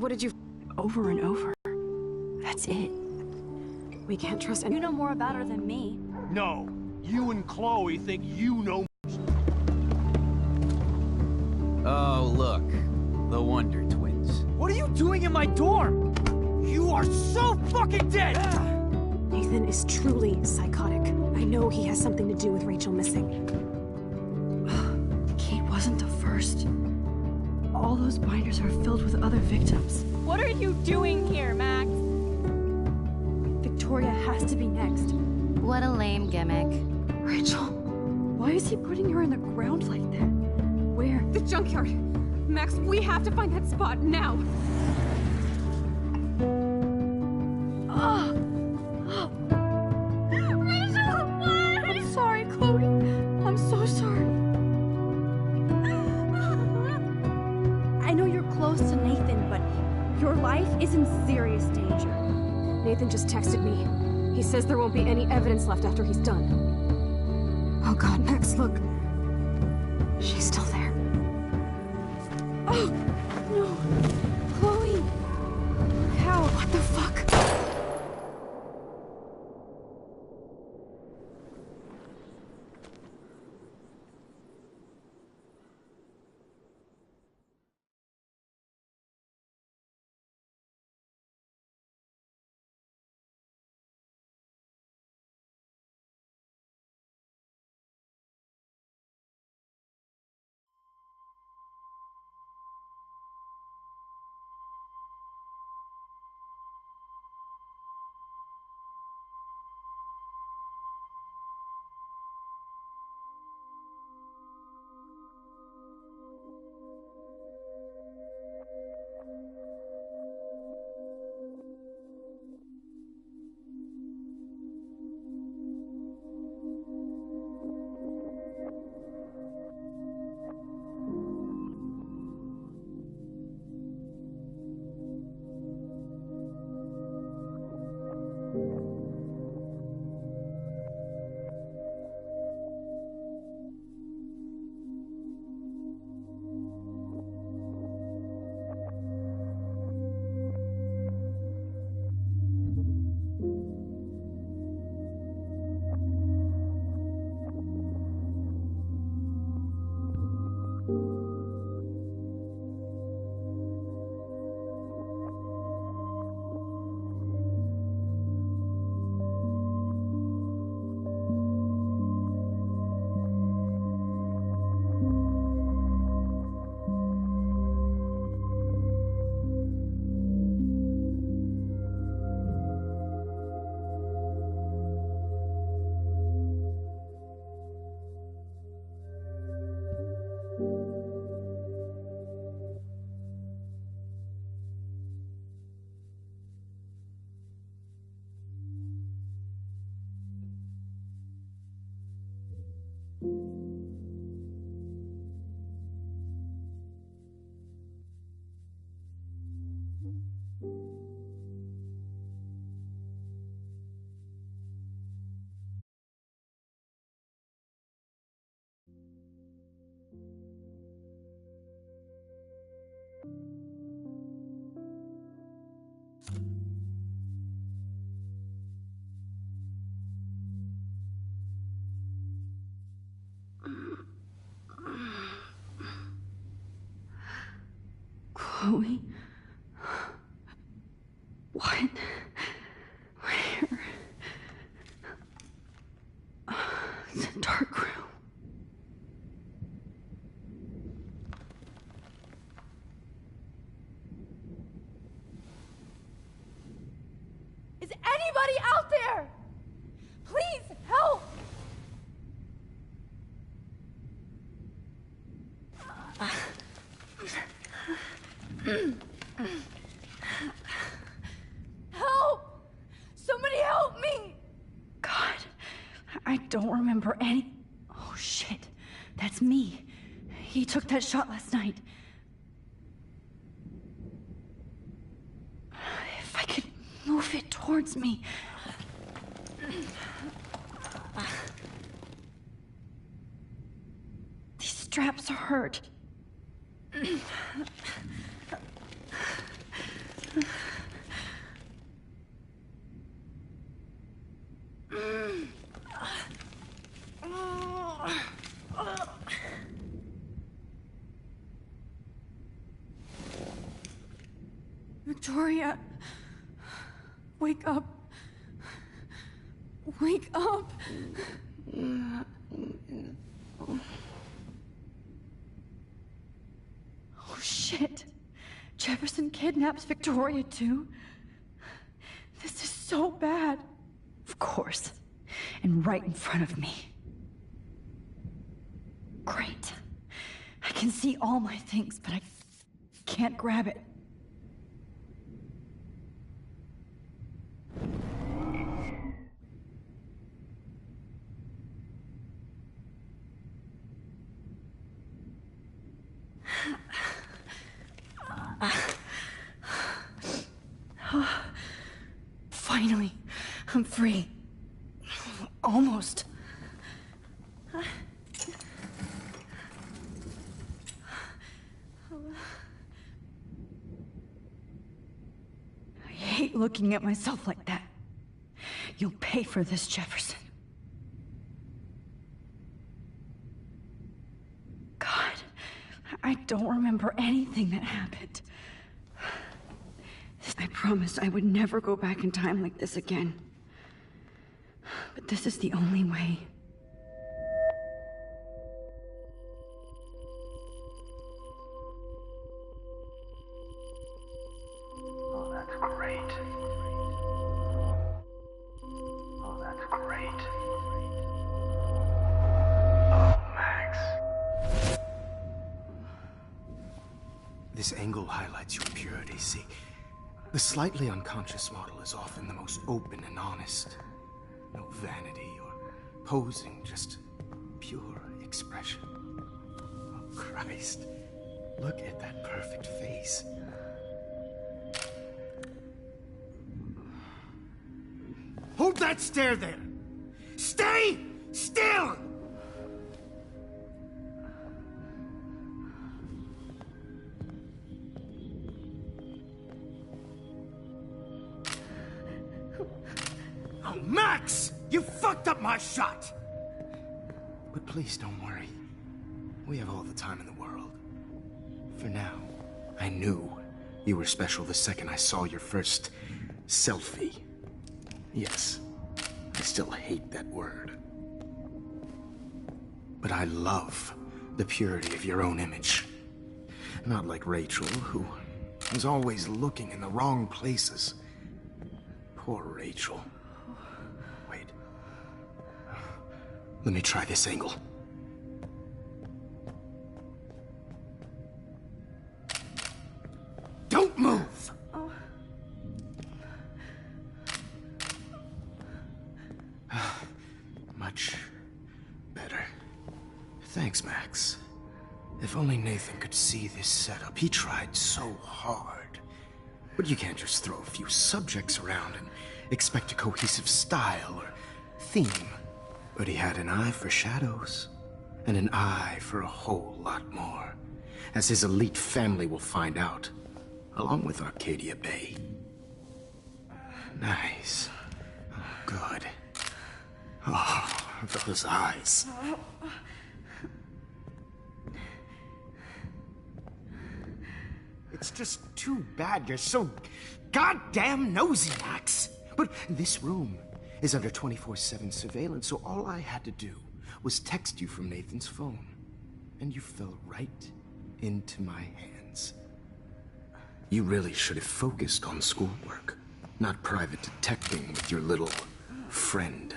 What did you... Over and over. That's it. We can't trust any... You know more about her than me. No. You and Chloe think you know... Oh, look. The Wonder Twins. What are you doing in my dorm? You are so fucking dead! Nathan is truly psychotic. I know he has something to do with Rachel missing. Kate wasn't the first. All those binders are filled with other victims. What are you doing here, Max? Victoria has to be next. What a lame gimmick. Rachel, why is he putting her in the ground like that? Where? The junkyard! Max, we have to find that spot now! Rachel! I'm sorry, Chloe. I'm so sorry. I know you're close to Nathan, but your life is in serious danger. Nathan just texted me. He says there won't be any evidence left after he's done. Oh god, Max, look. She's still there. Oh, no. Chloe. How? What the fuck? Chloe? What? Where? It's a dark room. Is anybody out there? Please help! Help! Somebody help me! God, I don't remember any... Oh, shit. That's me. He took that shot last night. If I could move it towards me... These straps hurt. Victoria, wake up. Wake up. Oh, shit. Jefferson kidnaps Victoria, too? This is so bad. Of course. And right in front of me. Great. I can see all my things, but I can't grab it. Finally, I'm free. Almost. I hate looking at myself like that. You'll pay for this, Jefferson. God, I don't remember anything that happened. I promised I would never go back in time like this again. But this is the only way. Oh, that's great. Oh, that's great. Oh, Max. This angle highlights your purity, see? The slightly unconscious model is often the most open and honest. No vanity or posing, just pure expression. Oh, Christ. Look at that perfect face. Hold that stare there! Stay still! Oh, Max! You fucked up my shot! But please don't worry. We have all the time in the world. For now, I knew you were special the second I saw your first selfie. Yes, I still hate that word. But I love the purity of your own image. Not like Rachel, who was always looking in the wrong places. Poor Rachel. Wait. Let me try this angle. Don't move! Much better. Thanks, Max. If only Nathan could see this setup. He tried so hard. But you can't just throw a few subjects around and expect a cohesive style or theme. But he had an eye for shadows, and an eye for a whole lot more, as his elite family will find out, along with Arcadia Bay. Nice. Oh, good. Oh, those eyes. It's just too bad you're so goddamn nosy, Max. But this room is under 24/7 surveillance, so all I had to do was text you from Nathan's phone. And you fell right into my hands. You really should have focused on schoolwork, not private detecting with your little friend.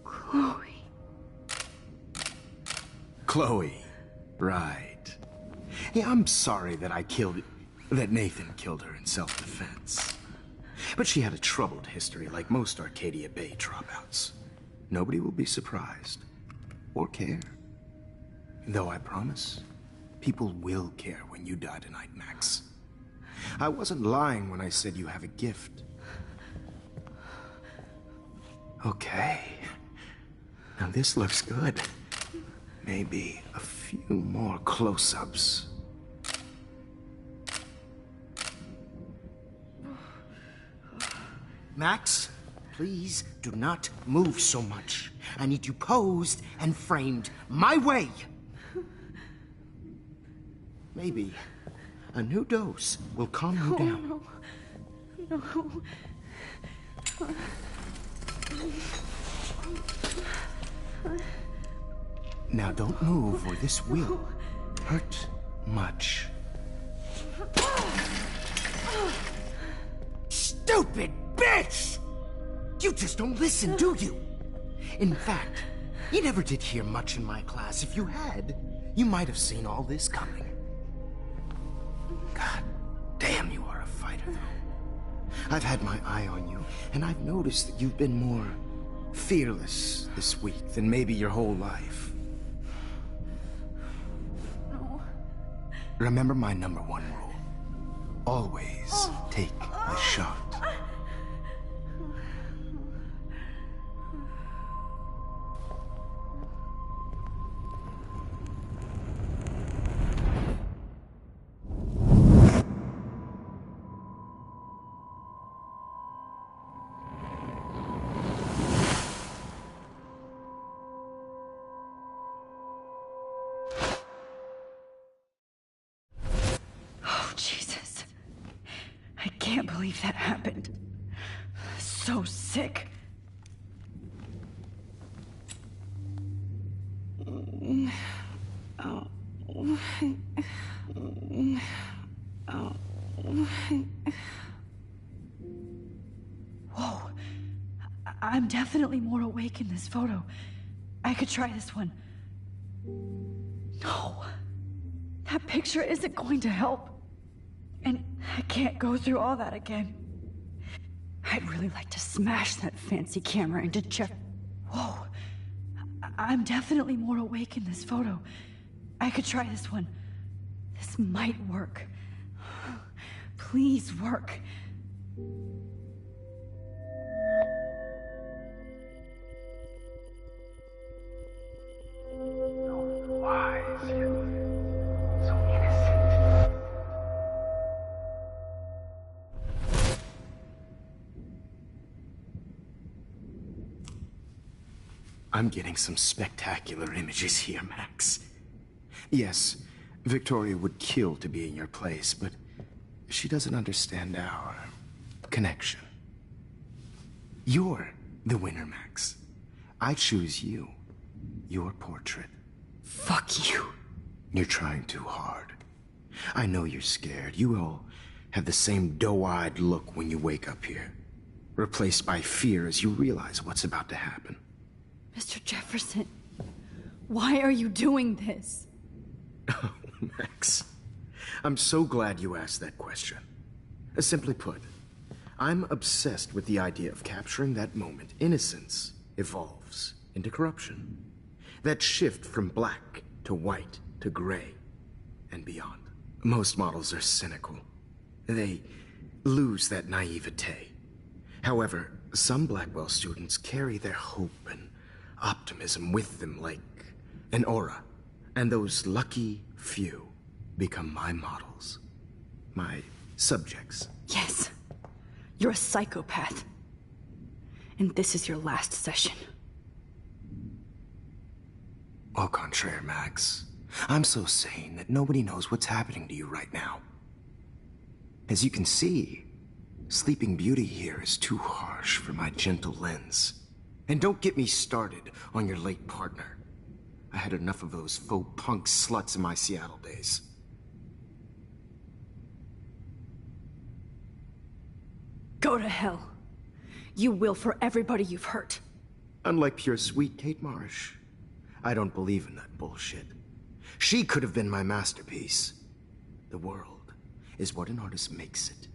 Chloe. Chloe. Right. Yeah, I'm sorry that that Nathan killed her in self-defense. But she had a troubled history like most Arcadia Bay dropouts. Nobody will be surprised. Or care. Though I promise, people will care when you die tonight, Max. I wasn't lying when I said you have a gift. Okay. Now this looks good. Maybe a few more close-ups. Max, please do not move so much. I need you posed and framed my way. Maybe a new dose will calm you down. No. Now don't move or this will hurt much. Stupid bitch! You just don't listen, do you? In fact, you never did hear much in my class. If you had, you might have seen all this coming. God damn, you are a fighter, though. I've had my eye on you, and I've noticed that you've been more fearless this week than maybe your whole life. No. Remember my #1 rule. Always take the shot. Oh, Jesus. I can't believe that happened. So sick. Whoa. I'm definitely more awake in this photo. I could try this one. No. That picture isn't going to help. And I can't go through all that again. I'd really like to smash that fancy camera into Jeff. Whoa. I'm definitely more awake in this photo. I could try this one. This might work. Please work. So wise, yet so innocent. I'm getting some spectacular images here, Max. Yes, Victoria would kill to be in your place, but she doesn't understand our connection. You're the winner, Max. I choose you. Your portrait. Fuck you. You're trying too hard. I know you're scared. You all have the same doe-eyed look when you wake up here, replaced by fear as you realize what's about to happen. Mr. Jefferson, why are you doing this? Oh, Max. I'm so glad you asked that question. Simply put, I'm obsessed with the idea of capturing that moment innocence evolves into corruption. That shift from black to white to gray and beyond. Most models are cynical. They lose that naivete. However, some Blackwell students carry their hope and optimism with them like an aura. And those lucky few become my models. My subjects. Yes, you're a psychopath. And this is your last session. Au contraire, Max. I'm so sane that nobody knows what's happening to you right now. As you can see, Sleeping Beauty here is too harsh for my gentle lens. And don't get me started on your late partner. I had enough of those faux punk sluts in my Seattle days. Go to hell. You will for everybody you've hurt. Unlike pure sweet Kate Marsh, I don't believe in that bullshit. She could have been my masterpiece. The world is what an artist makes it.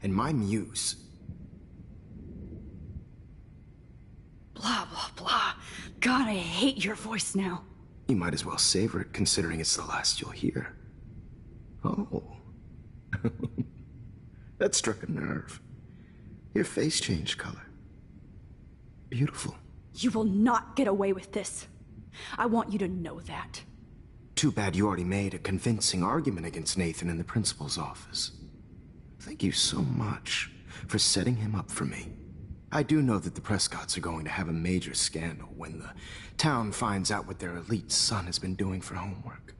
And my muse... Blah, blah, blah. God, I hate your voice now. You might as well savor it, considering it's the last you'll hear. Oh. That struck a nerve. Your face changed color. Beautiful. You will not get away with this. I want you to know that. Too bad you already made a convincing argument against Nathan in the principal's office. Thank you so much for setting him up for me. I do know that the Prescotts are going to have a major scandal when the town finds out what their elite son has been doing for homework.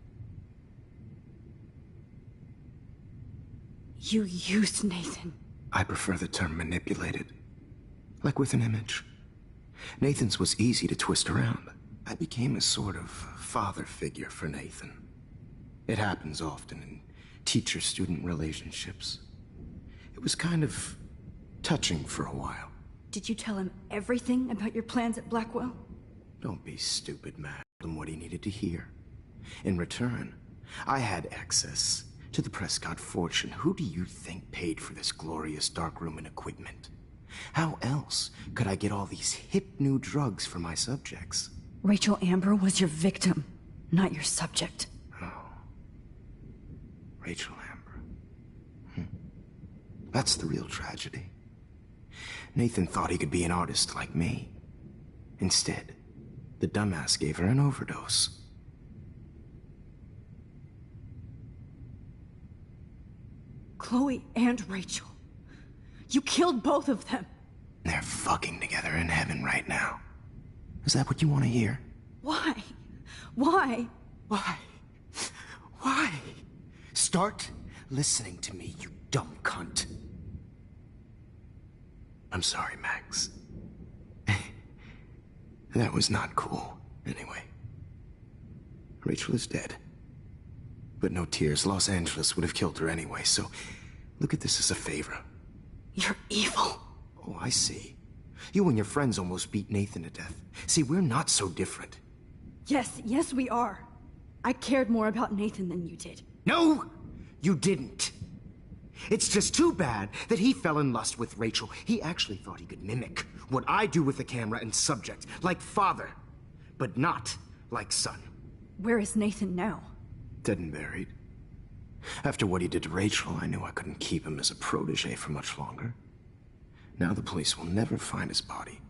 You used Nathan. I prefer the term manipulated. Like with an image. Nathan's was easy to twist around. I became a sort of father figure for Nathan. It happens often in teacher-student relationships. It was kind of touching for a while. Did you tell him everything about your plans at Blackwell? Don't be stupid, Matt. I told him what he needed to hear. In return, I had access to the Prescott fortune. Who do you think paid for this glorious darkroom and equipment? How else could I get all these hip new drugs for my subjects? Rachel Amber was your victim, not your subject. Oh. Rachel Amber. That's the real tragedy. Nathan thought he could be an artist like me. Instead, the dumbass gave her an overdose. Chloe and Rachel. You killed both of them. They're fucking together in heaven right now. Is that what you want to hear? Why? Why? Why? Why? Start listening to me, you dumb cunt. I'm sorry, Max. That was not cool, anyway. Rachel is dead. But no tears. Los Angeles would have killed her anyway, so look at this as a favor. You're evil. Oh, I see. You and your friends almost beat Nathan to death. See, we're not so different. Yes, we are. I cared more about Nathan than you did. No, you didn't. It's just too bad that he fell in lust with Rachel. He actually thought he could mimic what I do with the camera and subject, like father, but not like son. Where is Nathan now? Dead and buried. After what he did to Rachel, I knew I couldn't keep him as a protege for much longer. Now the police will never find his body.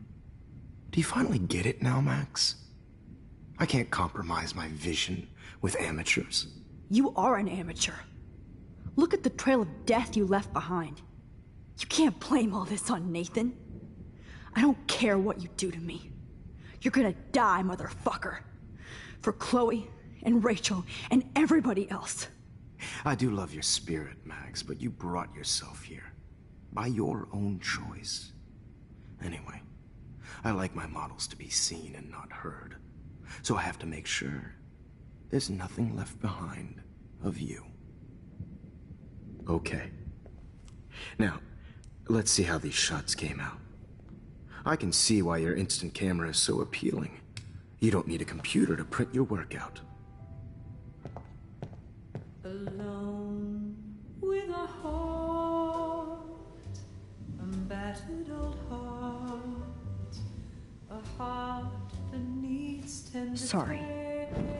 Do you finally get it now, Max? I can't compromise my vision with amateurs. You are an amateur. Look at the trail of death you left behind. You can't blame all this on Nathan. I don't care what you do to me. You're gonna die, motherfucker. For Chloe and Rachel and everybody else. I do love your spirit, Max, but you brought yourself here. By your own choice. Anyway, I like my models to be seen and not heard. So I have to make sure there's nothing left behind of you. Okay. Now, let's see how these shots came out. I can see why your instant camera is so appealing. You don't need a computer to print your work out. Alone with a heart, a battered old heart, a heart that needs tender Sorry.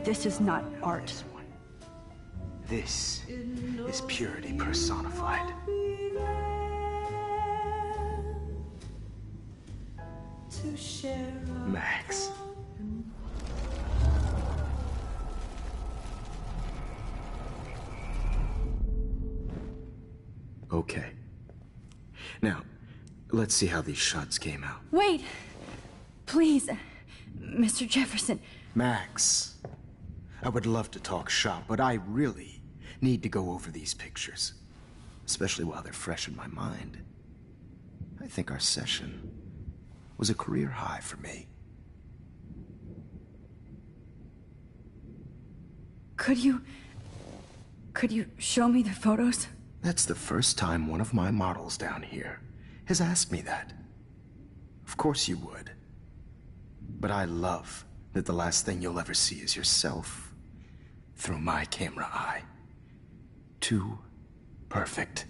This is not art. This is purity personified. To share Max. Okay. Now, let's see how these shots came out. Wait! Please, Mr. Jefferson. Max, I would love to talk shop, but I really need to go over these pictures. Especially while they're fresh in my mind. I think our session was a career high for me. Could you show me the photos? That's the first time one of my models down here has asked me that. Of course you would. But I love that the last thing you'll ever see is yourself through my camera eye. Too perfect.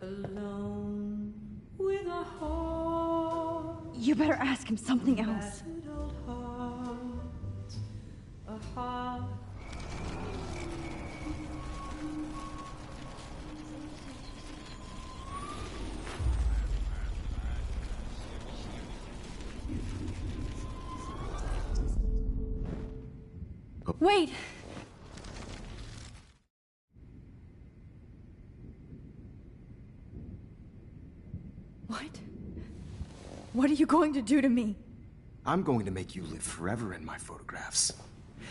alone with a heart. You better ask him something else. Battered old heart, a heart. Wait! What? What are you going to do to me? I'm going to make you live forever in my photographs.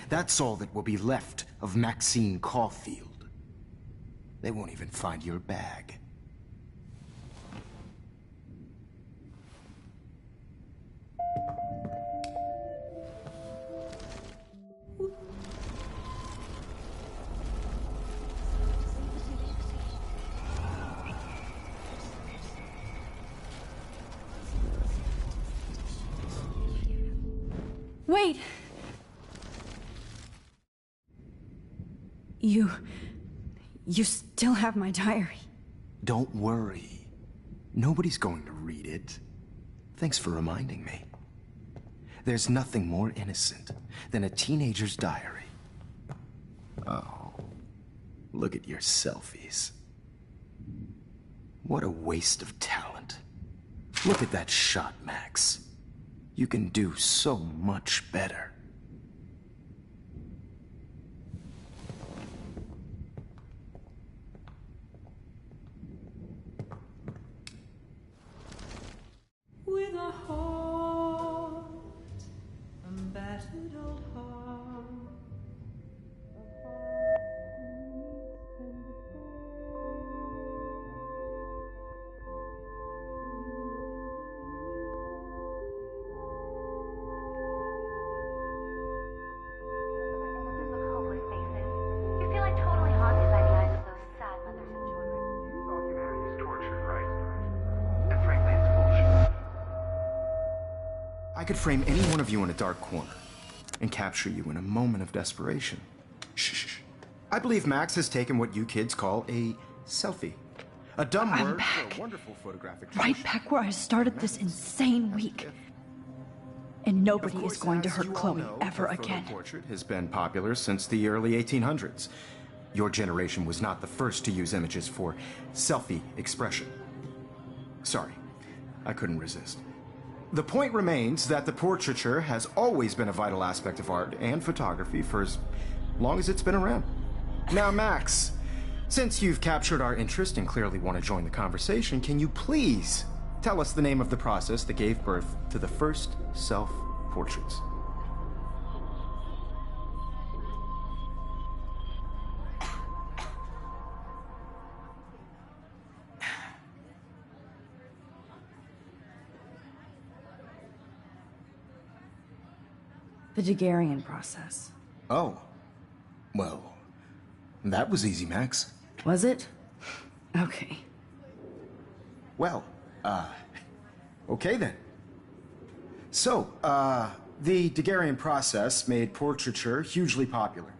That's all that will be left of Maxine Caulfield. They won't even find your bag. Wait! You still have my diary. Don't worry. Nobody's going to read it. Thanks for reminding me. There's nothing more innocent than a teenager's diary. Oh, look at your selfies. What a waste of talent. Look at that shot, Max. You can do so much better. With a heart, a battered old heart. I could frame any one of you in a dark corner and capture you in a moment of desperation. Shh. I believe Max has taken what you kids call a selfie. A dumb I'm word back. for a wonderful photographic Right tradition. back where I started this insane week. And nobody Of course, is going to as hurt you all Chloe know, ever the photo again. portrait has been popular since the early 1800s. Your generation was not the first to use images for selfie expression. Sorry, I couldn't resist. The point remains that the portraiture has always been a vital aspect of art and photography for as long as it's been around. Now, Max, since you've captured our interest and clearly want to join the conversation, can you please tell us the name of the process that gave birth to the first self-portraits? The Daguerrean process. Oh. Well, that was easy, Max. Was it? Okay. Well, okay then. So, the Daguerrean process made portraiture hugely popular,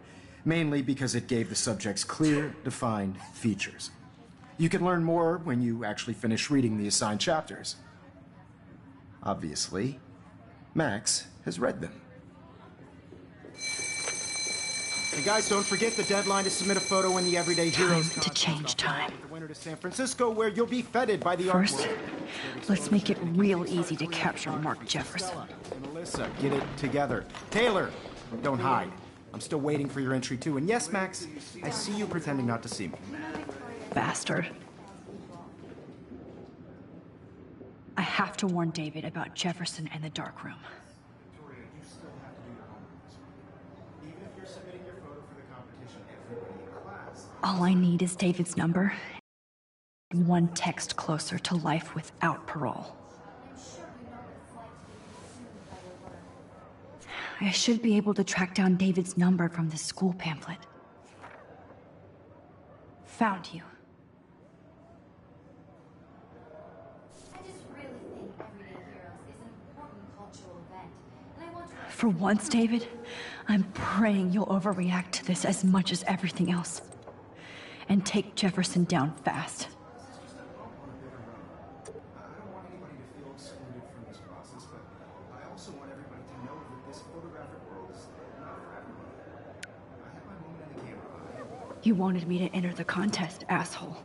mainly because it gave the subjects clear, defined features. You can learn more when you actually finish reading the assigned chapters. Obviously, Max has read them. And guys, don't forget the deadline to submit a photo in the Everyday Heroes Time to change time. The winter to San Francisco, where you'll be feted by the First, art world. let's make it real easy to capture Mark Jefferson. And Alyssa, get it together. Taylor, don't hide. I'm still waiting for your entry too. And yes, Max, I see you pretending not to see me. Bastard. I have to warn David about Jefferson and the dark room. All I need is David's number and one text closer to life without parole. I should be able to track down David's number from the school pamphlet. Found you. I just really think Everyday Heroes is an important cultural event, and I want to... For once, David, I'm praying you'll overreact to this as much as everything else. And take Jefferson down fast. You wanted me to enter the contest, asshole.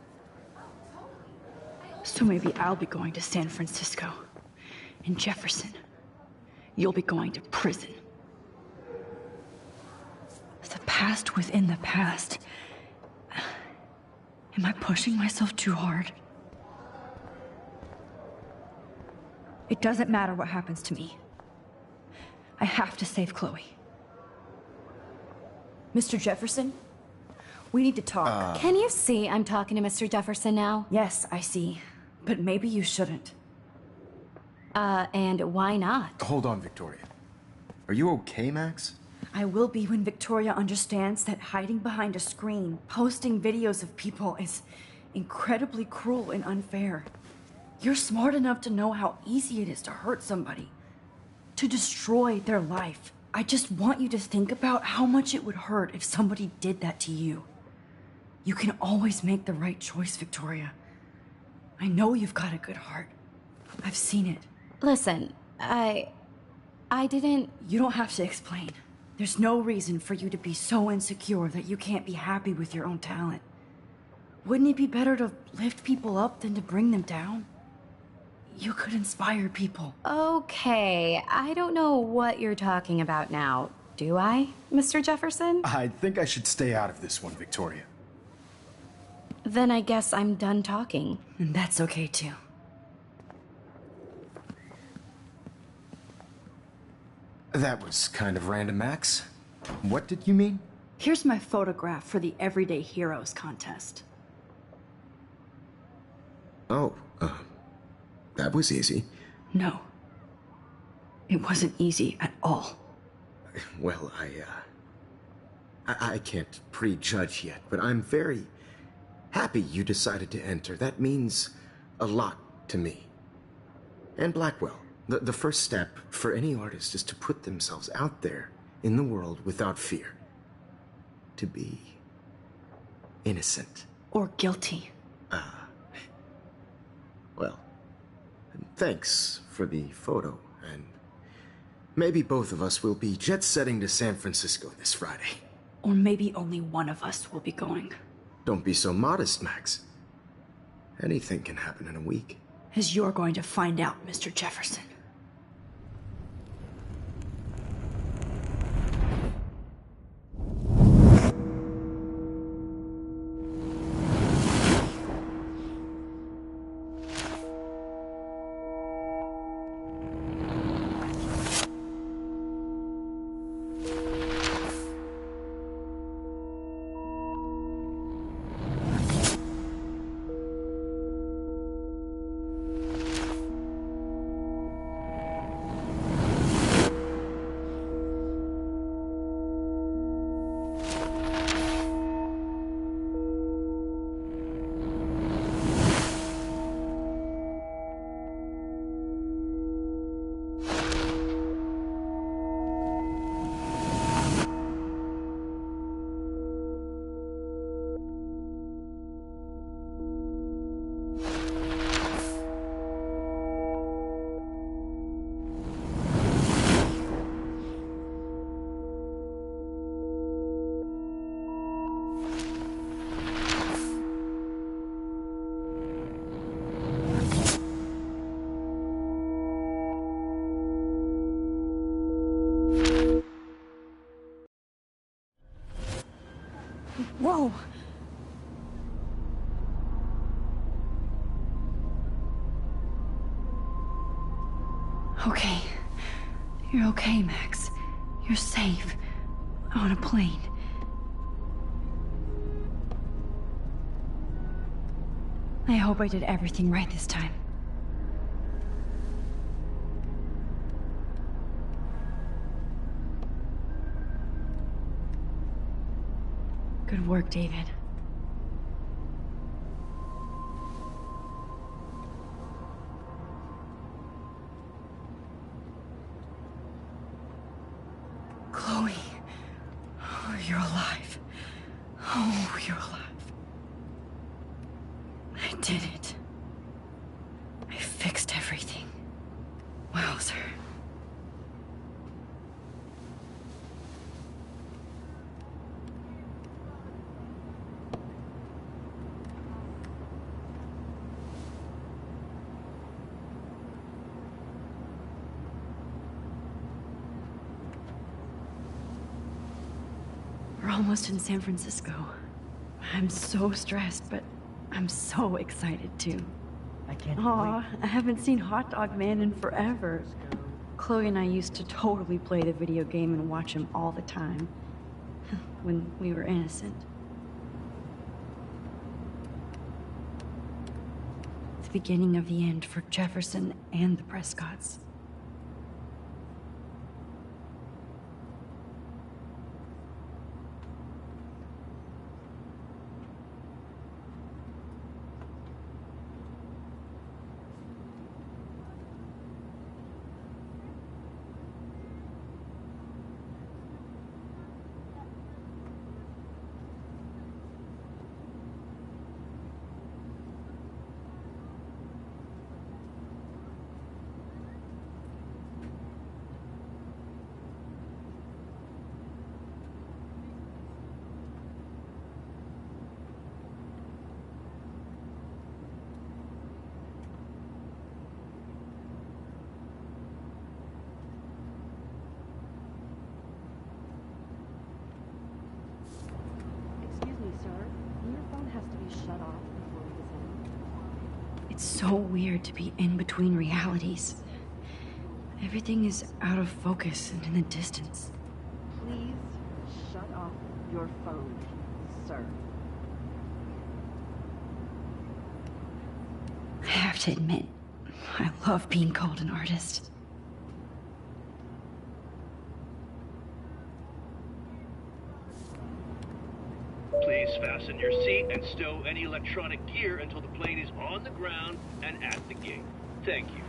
So maybe I'll be going to San Francisco. And Jefferson, you'll be going to prison. past within the past. Am I pushing myself too hard? It doesn't matter what happens to me. I have to save Chloe. Mr. Jefferson? We need to talk. Can you see I'm talking to Mr. Jefferson now? Yes, I see. But maybe you shouldn't. And why not? Hold on, Victoria. Are you okay, Max? I will be when Victoria understands that hiding behind a screen, posting videos of people is incredibly cruel and unfair. You're smart enough to know how easy it is to hurt somebody, to destroy their life. I just want you to think about how much it would hurt if somebody did that to you. You can always make the right choice, Victoria. I know you've got a good heart. I've seen it. Listen, I didn't... You don't have to explain. There's no reason for you to be so insecure that you can't be happy with your own talent. Wouldn't it be better to lift people up than to bring them down? You could inspire people. Okay, I don't know what you're talking about now. Do I, Mr. Jefferson? I think I should stay out of this one, Victoria. Then I guess I'm done talking. And that's okay too. That was kind of random, Max. What did you mean? Here's my photograph for the Everyday Heroes contest. Oh, that was easy. No. It wasn't easy at all. Well, I can't prejudge yet, but I'm very happy you decided to enter. That means a lot to me. And Blackwell. The first step for any artist is to put themselves out there in the world without fear. To be innocent. Or guilty. Well, thanks for the photo, and maybe both of us will be jet-setting to San Francisco this Friday. Or maybe only one of us will be going. Don't be so modest, Max. Anything can happen in a week. As you're going to find out, Mr. Jefferson. Whoa! Okay. You're okay, Max. You're safe. On a plane. I hope I did everything right this time. Good work, David. Chloe. Oh, you're alive. Oh, you're alive. I did it. I fixed everything. Wowzer. We're almost in San Francisco. I'm so stressed, but I'm so excited too. I can't Aw, I haven't seen Hot Dog Man in forever. Chloe and I used to totally play the video game and watch him all the time. When we were innocent. The beginning of the end for Jefferson and the Prescotts. It's so weird to be in between realities. Everything is out of focus and in the distance. Please shut off your phone, sir. I have to admit, I love being called an artist. Please fasten your seat and stow any electronic gear until the plane is on the ground and at the gate. Thank you.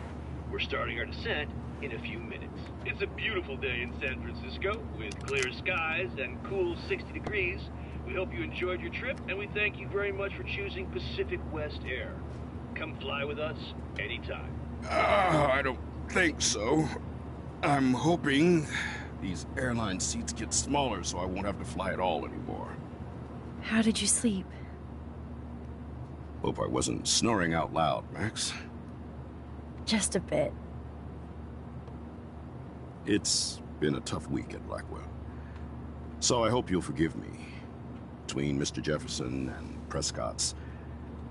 We're starting our descent in a few minutes. It's a beautiful day in San Francisco with clear skies and cool 60 degrees. We hope you enjoyed your trip, and we thank you very much for choosing Pacific West Air. Come fly with us anytime. I don't think so. I'm hoping these airline seats get smaller so I won't have to fly at all anymore. How did you sleep? Hope I wasn't snoring out loud, Max. Just a bit. It's been a tough week at Blackwell. So I hope you'll forgive me. Between Mr. Jefferson and Prescott's,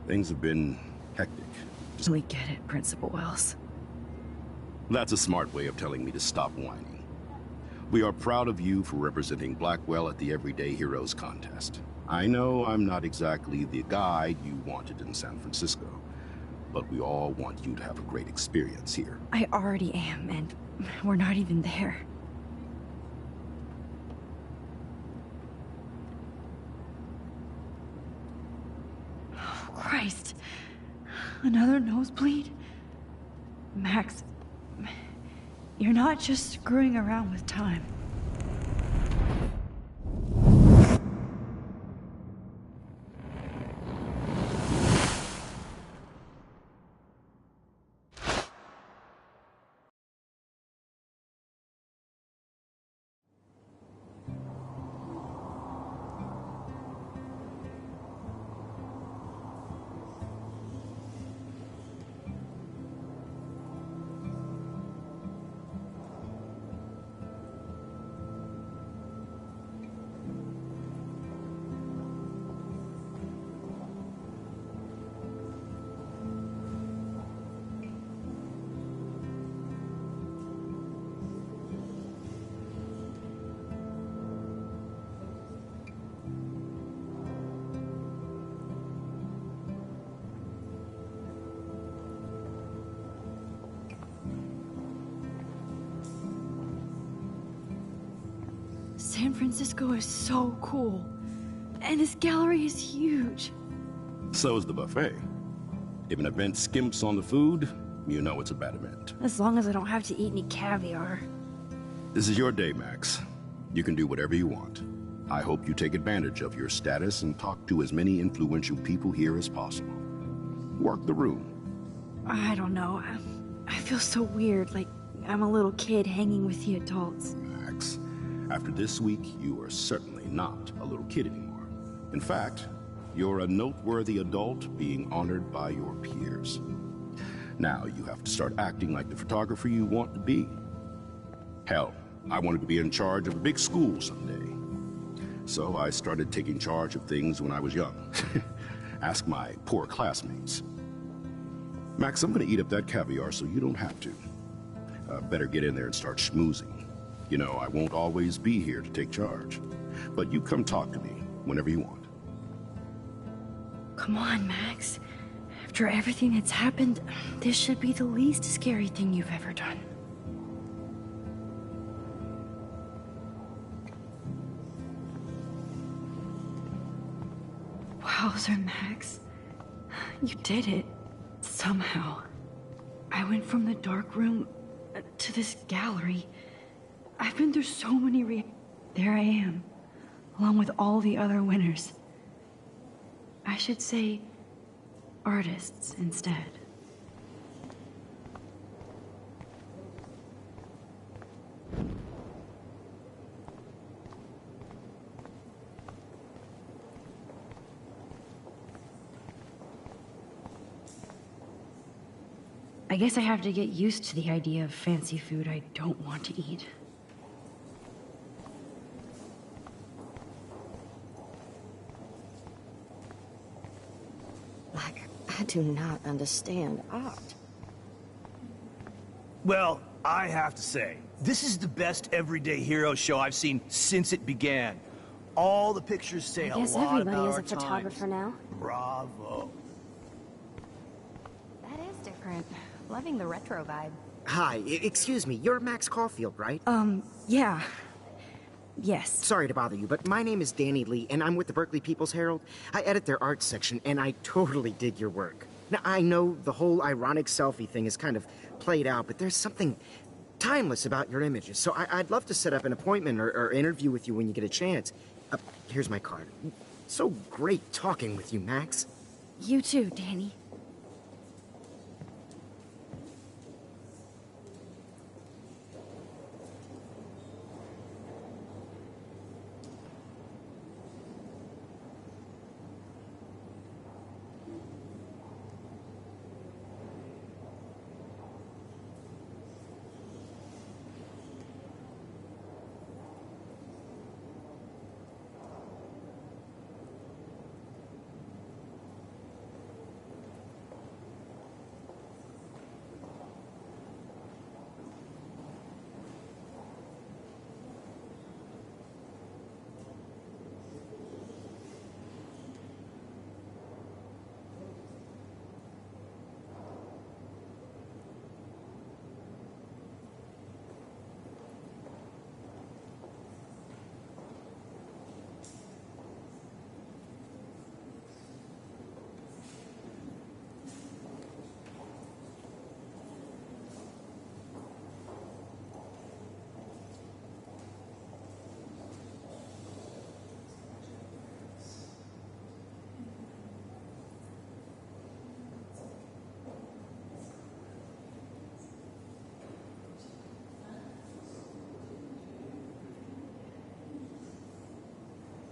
things have been hectic. We get it, Principal Wells. That's a smart way of telling me to stop whining. We are proud of you for representing Blackwell at the Everyday Heroes contest. I know I'm not exactly the guide you wanted in San Francisco, but we all want you to have a great experience here. I already am, and we're not even there. Oh, Christ. Another nosebleed? Max, you're not just screwing around with time. San Francisco is so cool. And this gallery is huge. So is the buffet. If an event skimps on the food, you know it's a bad event. As long as I don't have to eat any caviar. This is your day, Max. You can do whatever you want. I hope you take advantage of your status and talk to as many influential people here as possible. Work the room. I don't know. I feel so weird, like I'm a little kid hanging with the adults. Max, after this week, you are certainly not a little kid anymore. In fact, you're a noteworthy adult being honored by your peers. Now you have to start acting like the photographer you want to be. Hell, I wanted to be in charge of a big school someday. So I started taking charge of things when I was young. Ask my poor classmates. Max, I'm gonna eat up that caviar so you don't have to. Better get in there and start schmoozing. You know, I won't always be here to take charge. But you come talk to me whenever you want. Come on, Max. After everything that's happened, this should be the least scary thing you've ever done. Wowzer, Max. You did it. Somehow. I went from the dark room to this gallery. I've been through so many There I am, along with all the other winners. I should say artists instead. I guess I have to get used to the idea of fancy food I don't want to eat. I do not understand art. Well, I have to say, this is the best Everyday Hero show I've seen since it began. All the pictures say a I guess lot everybody about is our a photographer times. now. Bravo. That is different. Loving the retro vibe. Hi, excuse me, you're Max Caulfield, right? Yeah. Yes. Sorry to bother you, but my name is Danny Lee, and I'm with the Berkeley People's Herald. I edit their arts section, and I totally dig your work. Now, I know the whole ironic selfie thing is kind of played out, but there's something timeless about your images, so I'd love to set up an appointment or interview with you when you get a chance. Here's my card. So great talking with you, Max. You too, Danny.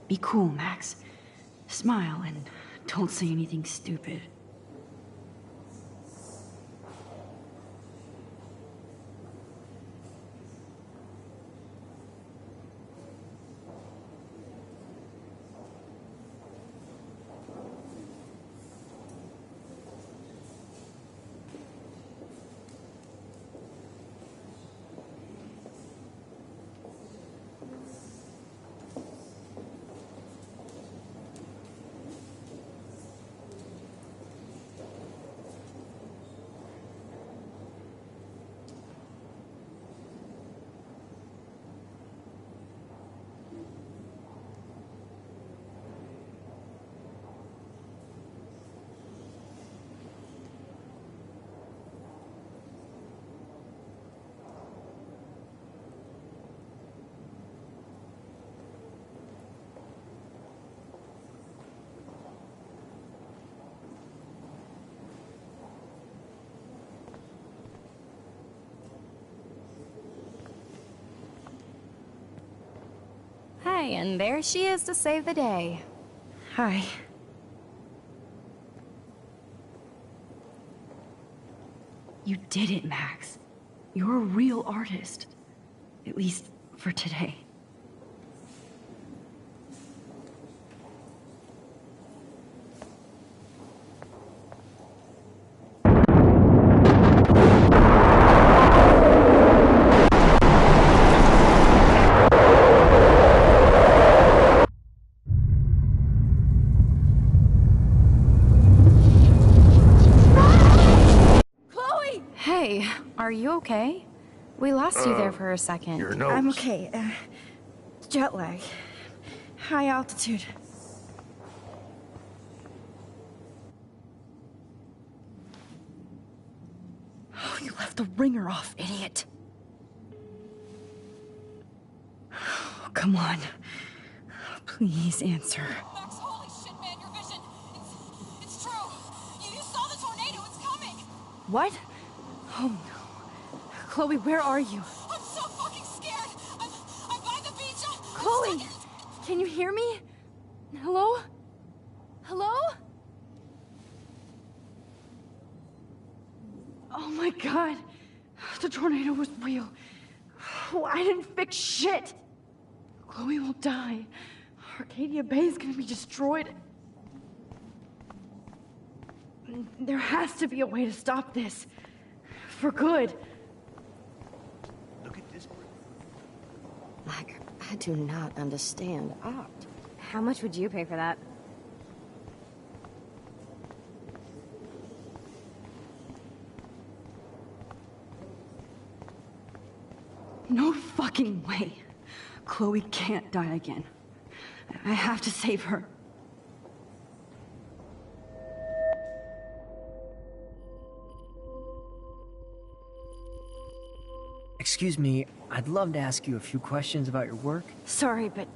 Be cool, Max. Smile and don't say anything stupid. Hey, and there she is to save the day. Hi. You did it, Max. You're a real artist. At least for today. We lost you there for a second. Your nose. I'm okay. Jet lag. High altitude. Oh, you left the ringer off, idiot. Oh, come on. Please answer. Max, holy shit, man, your vision. It's true. You saw the tornado. It's coming. What? Oh no. Chloe, where are you? I'm so fucking scared. I'm by the beach. Chloe! Can you hear me? Hello? Hello? Oh my god. The tornado was real. Oh, I didn't fix shit. Chloe will die. Arcadia Bay is gonna be destroyed. There has to be a way to stop this. For good. Look at this. Like, I do not understand art. How much would you pay for that? No fucking way. Chloe can't die again. I have to save her. Excuse me, I'd love to ask you a few questions about your work. Sorry, but...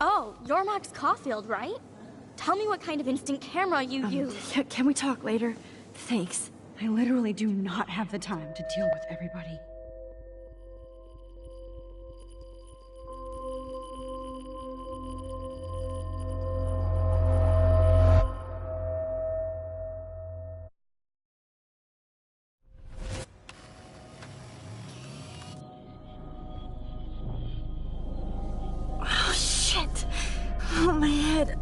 Oh, you're Max Caulfield, right? Tell me what kind of instant camera you use. Can we talk later? Thanks. I literally do not have the time to deal with everybody. Oh, shit. Oh, my head.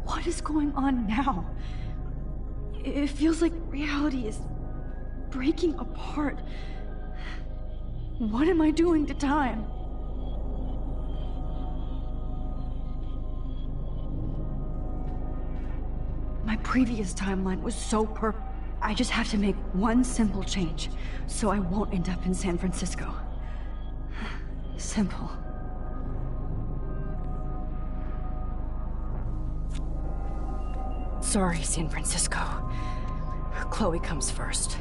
What is going on now? It feels like reality is breaking apart. What am I doing to time? My previous timeline was so perfect. I just have to make one simple change, so I won't end up in San Francisco. Simple. Sorry, San Francisco. Chloe comes first.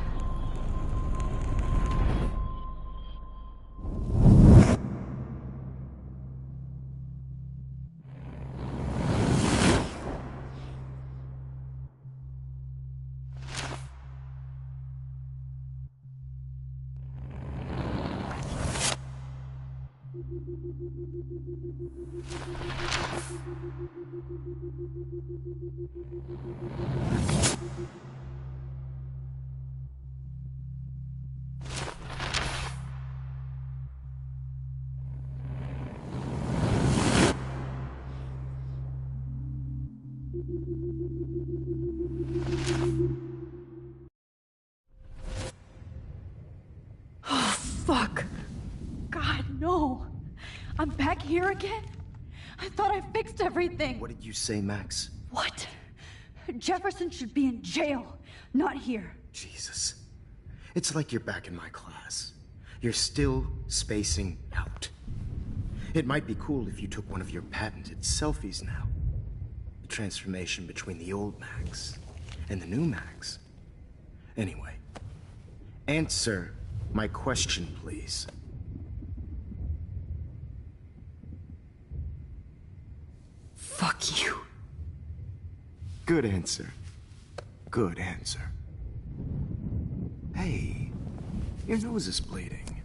Oh, fuck. God, no. I'm back here again? I thought I fixed everything. What did you say, Max? What? Jefferson should be in jail, not here. Jesus. It's like you're back in my class. You're still spacing out. It might be cool if you took one of your patented selfies now. The transformation between the old Max and the new Max. Anyway, answer my question, please. Fuck you. Good answer. Good answer. Hey, your nose is bleeding.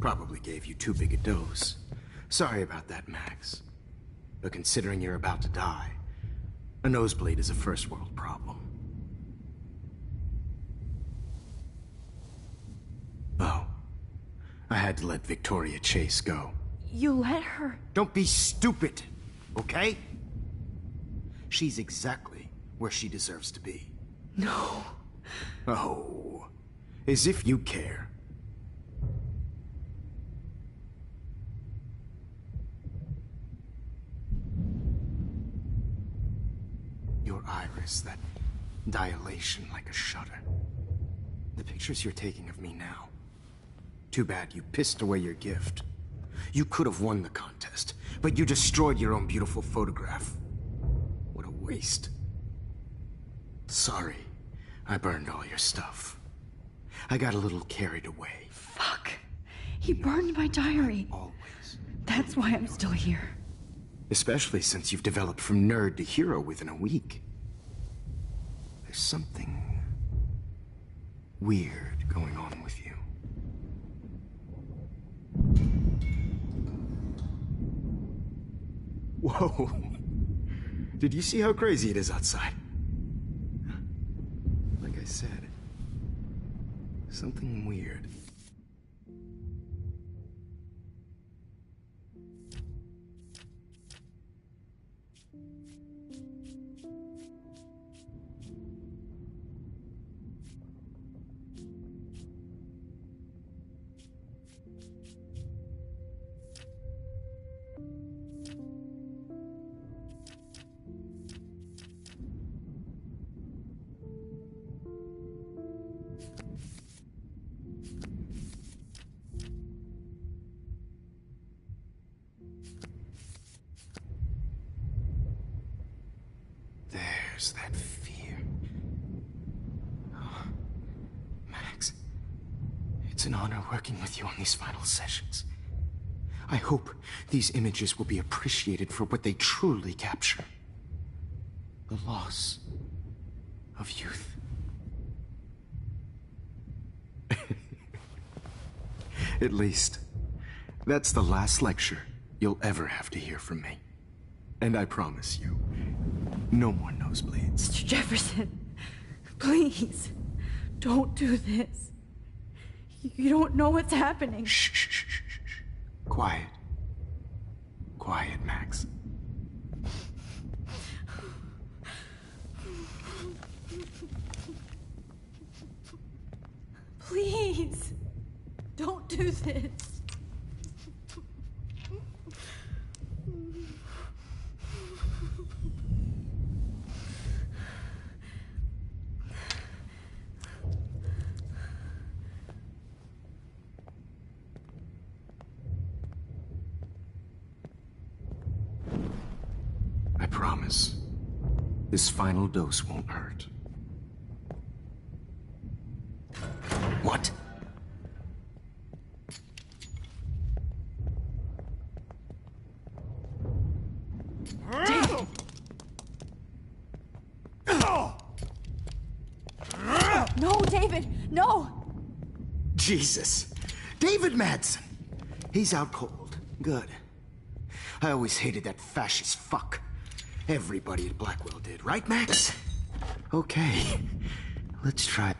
Probably gave you too big a dose. Sorry about that, Max. But considering you're about to die, a nosebleed is a first world problem. Oh, I had to let Victoria Chase go. You let her? Don't be stupid, okay? She's exactly where she deserves to be. No. Oh, As if you care. Your iris, that dilation like a shutter. The pictures you're taking of me now. Too bad you pissed away your gift. You could have won the contest, but you destroyed your own beautiful photograph. What a waste. Sorry, I burned all your stuff. I got a little carried away. Fuck. He burned my diary. Always. That's why I'm still here. Especially since you've developed from nerd to hero within a week. There's something weird going on with you. Whoa. Did you see how crazy it is outside? Like I said, something weird. There's that fear. Oh, Max, it's an honor working with you on these final sessions. I hope these images will be appreciated for what they truly capture. The loss of youth. At least, that's the last lecture you'll ever have to hear from me. And I promise you, no more nosebleeds. Mr. Jefferson, please, don't do this. You don't know what's happening. Shh, shh, shh, shh, shh. Quiet. Quiet, Max. Please, don't do this. I promise, this final dose won't hurt. What? David! No, David, no! Jesus. David Madsen. He's out cold. Good. I always hated that fascist fuck. Everybody at Blackwell did, right, Max? Okay. Let's try.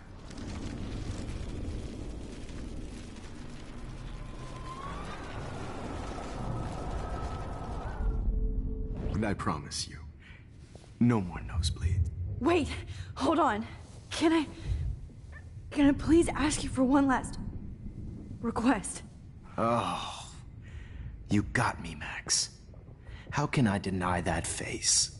And I promise you, no more nosebleed. Wait, hold on. Can I please ask you for one last request? Oh, you got me, Max. How can I deny that face?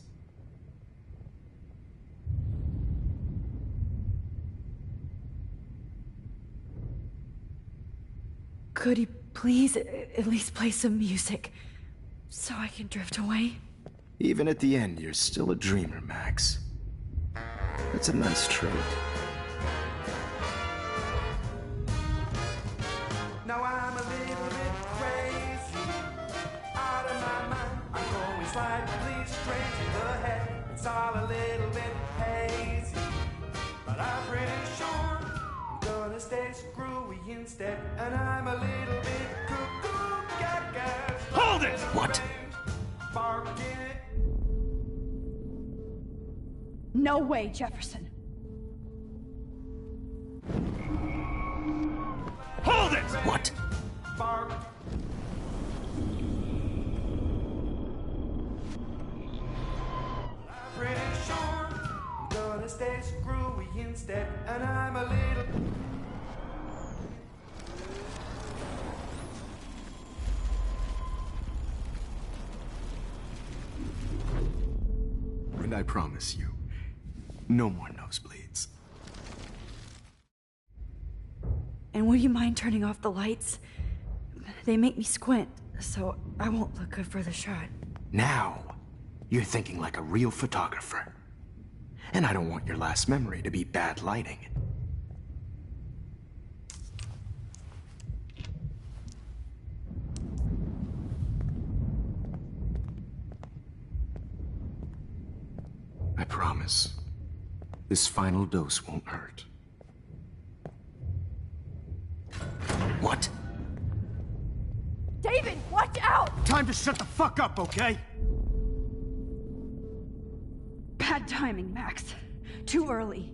Could you please at least play some music so I can drift away? Even at the end, you're still a dreamer, Max. That's a nice trait. Now I'm a little bit crazy, out of my mind. I'm going slightly straight to the head. It's all a little bit hazy, but I'm pretty sure I'm gonna stay screwy instead. And I'm a little bit cuckoo gaga. Hold it! What? Barking it. No way, Jefferson. Hold it! What? Bark. I'm pretty sure I'm gonna stay screwy instead. And I'm a little. promise you, no more nosebleeds. And will you mind turning off the lights? They make me squint, so I won't look good for the shot. Now, you're thinking like a real photographer. And I don't want your last memory to be bad lighting. I promise, this final dose won't hurt. What? David, watch out! Time to shut the fuck up, okay? Bad timing, Max. Too early.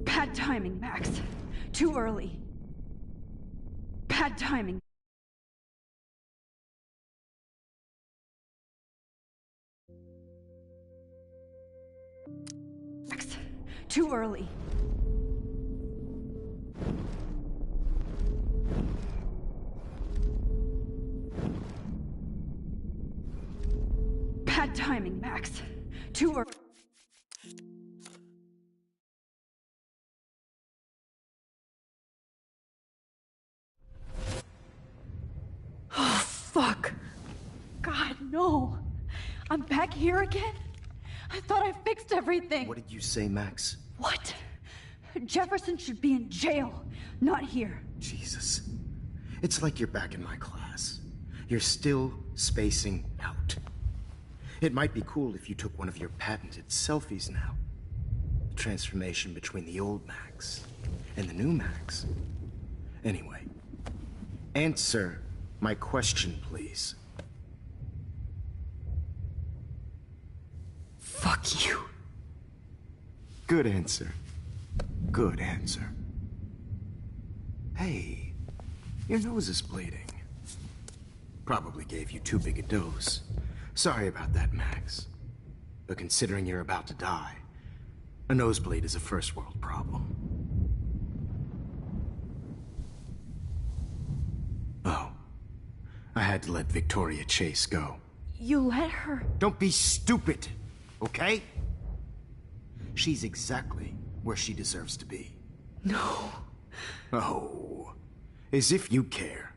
Bad timing, Max. Too early. Bad timing. Max. Too early. Bad timing, Max. Too early. Oh, fuck. God, no. I'm back here again? I thought I fixed everything. What did you say, Max? What? Jefferson should be in jail, not here. Jesus. It's like you're back in my class. You're still spacing out. It might be cool if you took one of your patented selfies now. The transformation between the old Max and the new Max. Anyway, answer my question, please. Fuck you. Good answer. Good answer. Hey, your nose is bleeding. Probably gave you too big a dose. Sorry about that, Max. But considering you're about to die, a nosebleed is a first world problem. Oh, I had to let Victoria Chase go. You let her? Don't be stupid, okay? She's exactly where she deserves to be. No. Oh, as if you care.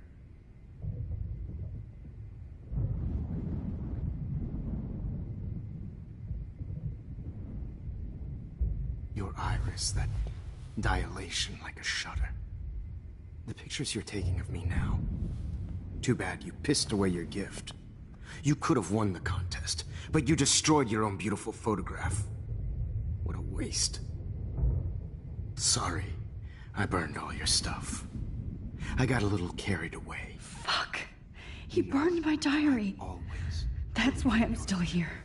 Your iris, that dilation like a shutter. The pictures you're taking of me now. Too bad you pissed away your gift. You could have won the contest, but you destroyed your own beautiful photograph. What a waste. Sorry, I burned all your stuff. I got a little carried away. Fuck. He burned my diary. Always. That's why I'm still here.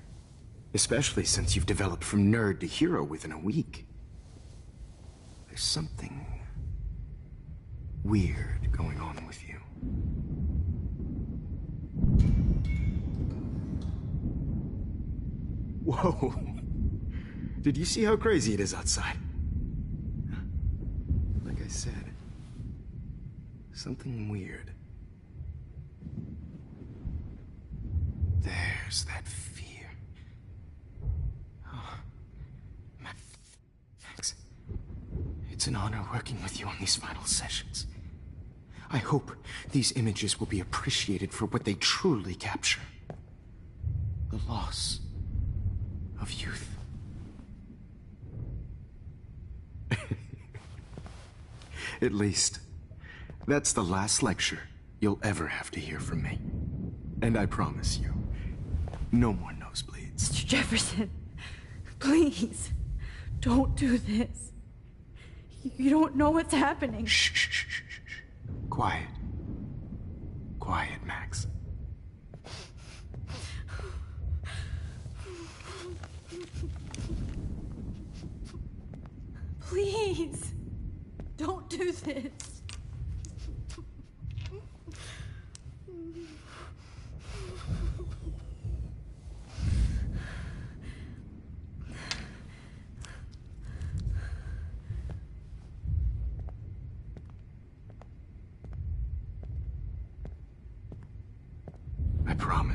Especially since you've developed from nerd to hero within a week. There's something weird going on with you. Whoa. Did you see how crazy it is outside? Like I said, something weird. There's that fear. Oh, Max, it's an honor working with you on these final sessions. I hope these images will be appreciated for what they truly capture. The loss of youth. At least, that's the last lecture you'll ever have to hear from me. And I promise you, no more nosebleeds. Mr. Jefferson, please, don't do this. You don't know what's happening. Shh, shh, shh, shh, shh. Quiet. Quiet, Max. Please, don't do this.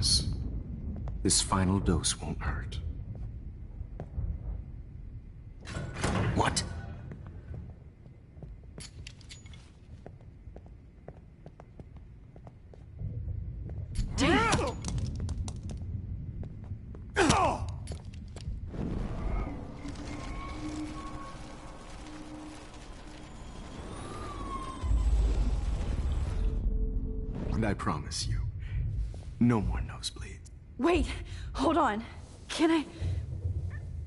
promise. This final dose won't hurt. What? And I promise you, no more nosebleeds. Wait, hold on. Can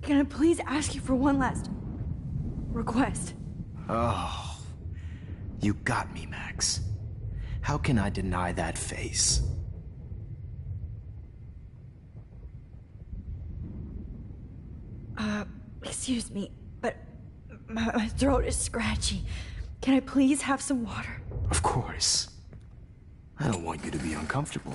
I please ask you for one last request? Oh, you got me, Max. How can I deny that face? Excuse me, but my throat is scratchy. Can I please have some water? Of course. I don't want you to be uncomfortable.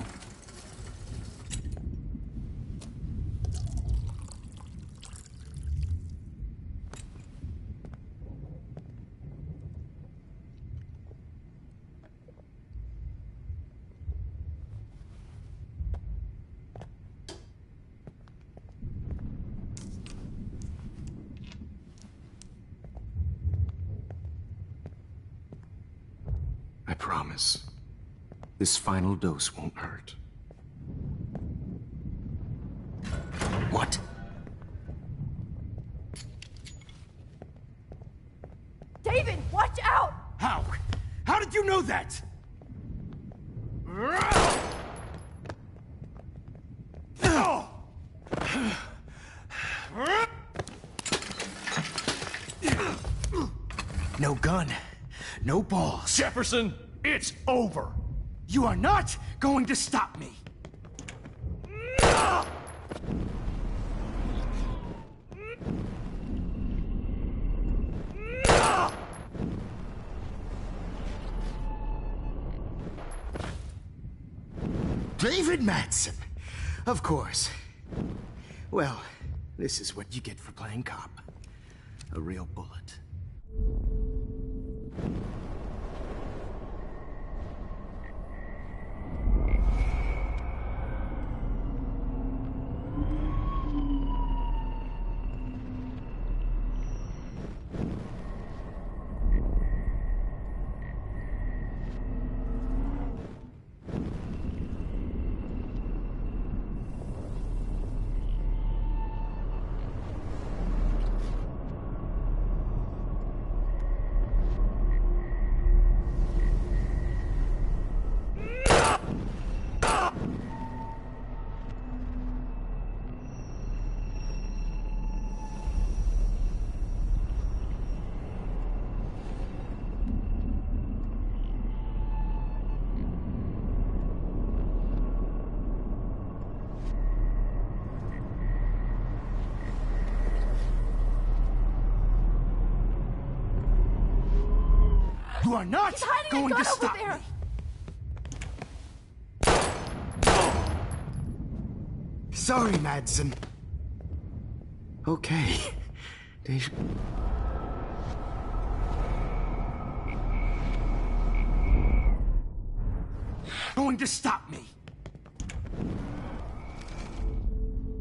I promise. This final dose won't hurt. What? David, watch out! How? How did you know that? No gun. No balls. Jefferson, it's over. You are not going to stop me. David Madsen. Of course. Well, this is what you get for playing cop. A real bullet. You are not going to stop me. Sorry, Madsen. Okay. Dave. Going to stop me.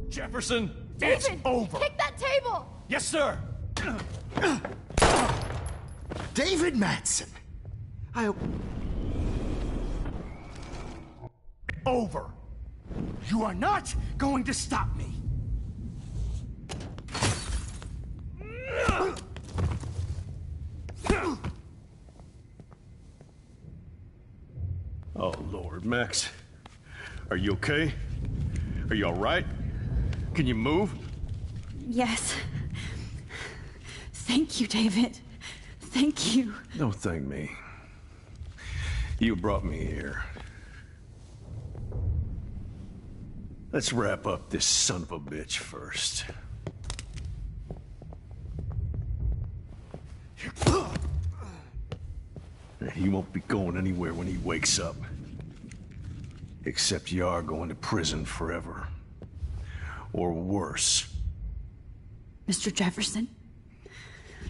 Jefferson, it's David, over. kick that table! Yes, sir. David Madsen. Over. You are not going to stop me. Oh, Lord, Max. Are you okay? Are you all right? Can you move? Yes. Thank you, David. Thank you. Don't thank me. You brought me here. Let's wrap up this son of a bitch first. He won't be going anywhere when he wakes up. Except you are going to prison forever. Or worse. Mr. Jefferson,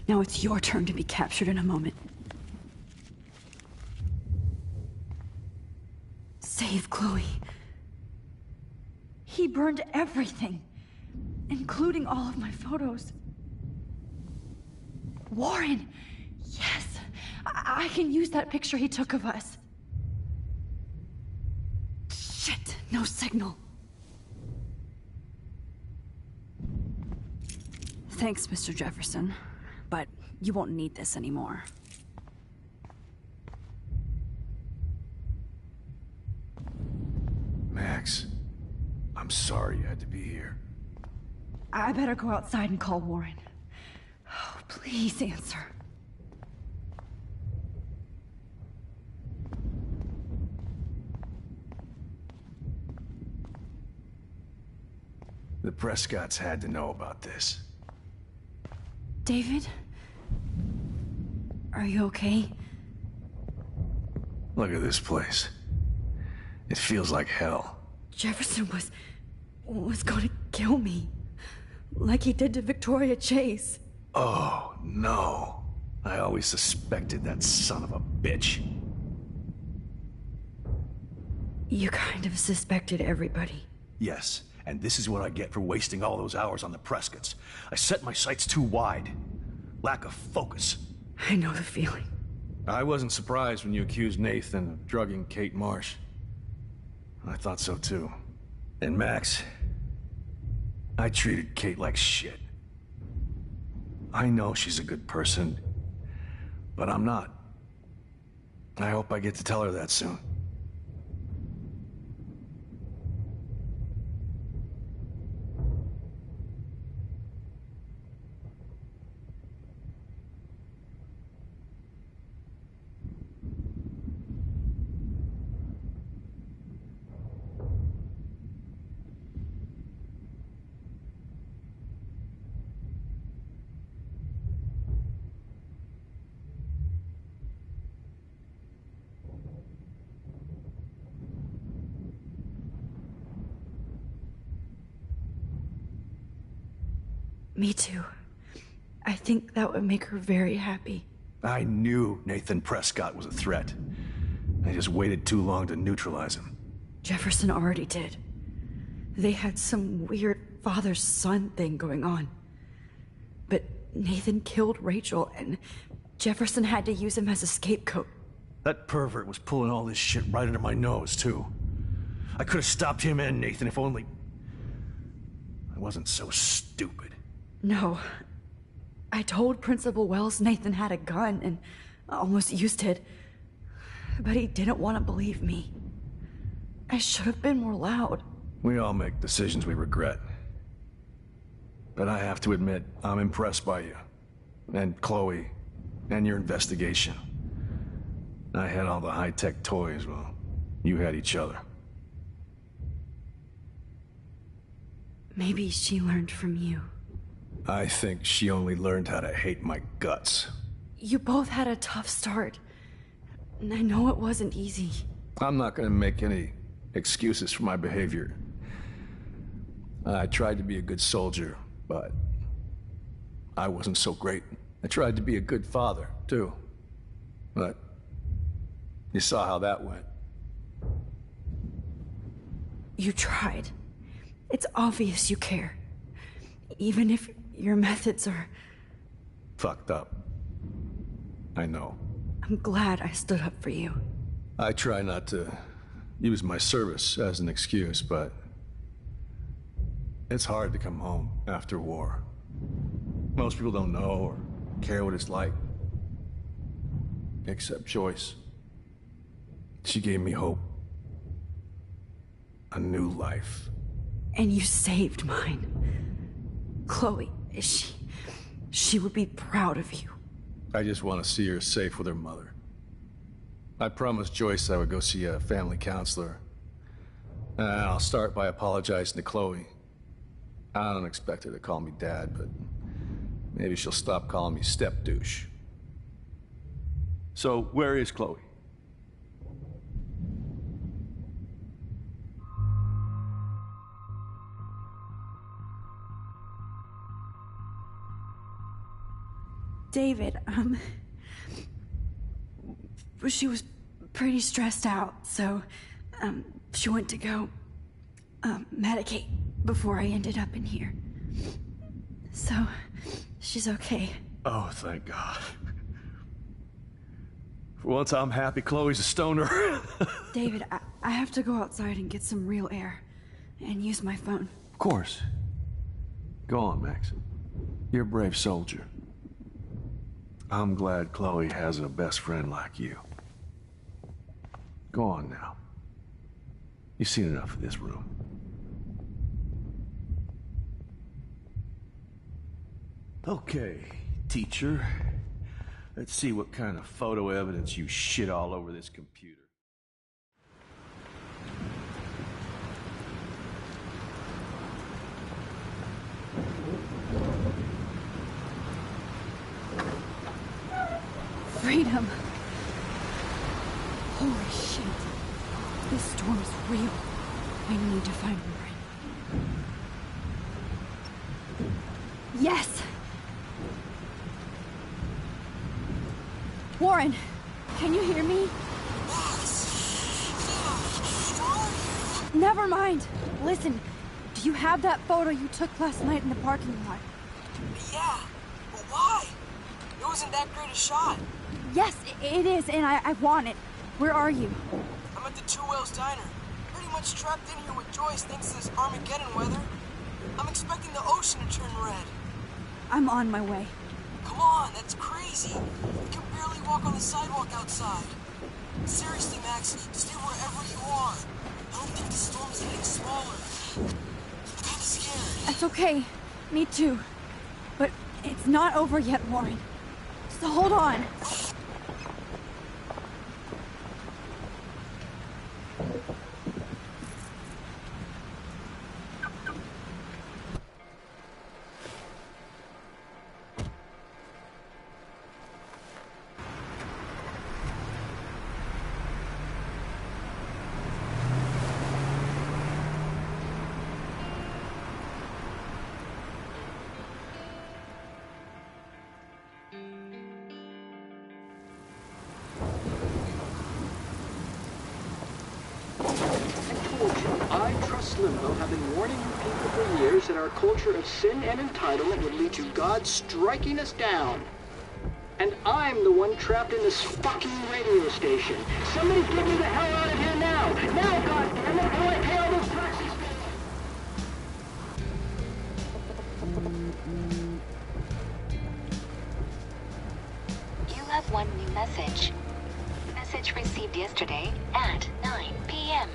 now it's your turn to be captured in a moment. Save Chloe. He burned everything, including all of my photos. Warren! Yes! I can use that picture he took of us. Shit, no signal. Thanks, Mr. Jefferson, but you won't need this anymore. Max, I'm sorry you had to be here. I better go outside and call Warren. Oh, please answer. The Prescotts had to know about this. David? Are you okay? Look at this place. It feels like hell. Jefferson was going to kill me. Like he did to Victoria Chase. Oh, no. I always suspected that son of a bitch. You kind of suspected everybody. Yes, and this is what I get for wasting all those hours on the Prescotts. I set my sights too wide. Lack of focus. I know the feeling. I wasn't surprised when you accused Nathan of drugging Kate Marsh. I thought so too. And Max, I treated Kate like shit. I know she's a good person, but I'm not. I hope I get to tell her that soon. Me too. I think that would make her very happy. I knew Nathan Prescott was a threat. I just waited too long to neutralize him. Jefferson already did. They had some weird father-son thing going on. But Nathan killed Rachel, and Jefferson had to use him as a scapegoat. That pervert was pulling all this shit right under my nose, too. I could have stopped him and Nathan if only I wasn't so stupid. No. I told Principal Wells Nathan had a gun and almost used it. But he didn't want to believe me. I should have been more loud. We all make decisions we regret. But I have to admit, I'm impressed by you. And Chloe. And your investigation. I had all the high-tech toys, well, you had each other. Maybe she learned from you. I think she only learned how to hate my guts. You both had a tough start. And I know it wasn't easy. I'm not gonna make any excuses for my behavior. I tried to be a good soldier, but I wasn't so great. I tried to be a good father, too. But you saw how that went. You tried. It's obvious you care. Even if your methods are... fucked up. I know. I'm glad I stood up for you. I try not to use my service as an excuse, but it's hard to come home after war. Most people don't know or care what it's like. Except Joyce. She gave me hope. A new life. And you saved mine. Chloe, she would be proud of you. I just want to see her safe with her mother. I promised Joyce I would go see a family counselor. And I'll start by apologizing to Chloe. I don't expect her to call me Dad, but maybe she'll stop calling me step douche. So, where is Chloe? David, she was pretty stressed out, so, she went to go medicate before I ended up in here. So, she's okay. Oh, thank God. For once, I'm happy Chloe's a stoner. David, I have to go outside and get some real air and use my phone. Of course. Go on, Max. You're a brave soldier. I'm glad Chloe has a best friend like you. Go on now. You've seen enough of this room. Okay, teacher. Let's see what kind of photo evidence you shit all over this computer. Freedom. Holy shit. This storm's real. I need to find Warren. Yes! Warren, can you hear me? Never mind. Listen, do you have that photo you took last night in the parking lot? Yeah, but why? It wasn't that great a shot. Yes, it is, and I want it. Where are you? I'm at the Two Whales Diner. Pretty much trapped in here with Joyce thanks to this Armageddon weather. I'm expecting the ocean to turn red. I'm on my way. Come on, that's crazy. You can barely walk on the sidewalk outside. Seriously, Max, stay wherever you are. I don't think the storm is getting smaller. I'm kinda scared. That's okay. Me too. But it's not over yet, Warren. So hold on. I, Trust Limbo, have been warning you people for years that our culture of sin and entitlement would lead to God striking us down. And I'm the one trapped in this fucking radio station. Somebody get me the hell out of here now! Now, goddammit, before I pay all those taxes! You have one new message. Message received yesterday at 9 p.m.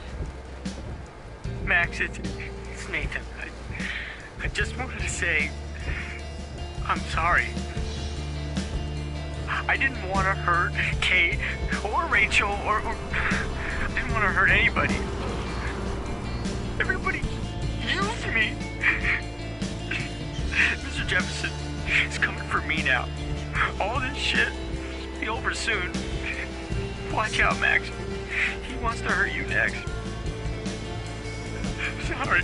Max, it's Nathan. I just wanted to say, I'm sorry. I didn't want to hurt Kate or Rachel or I didn't want to hurt anybody. Everybody used me. Mr. Jefferson is coming for me now. All this shit will be over soon. Watch out, Max. He wants to hurt you next. Sorry.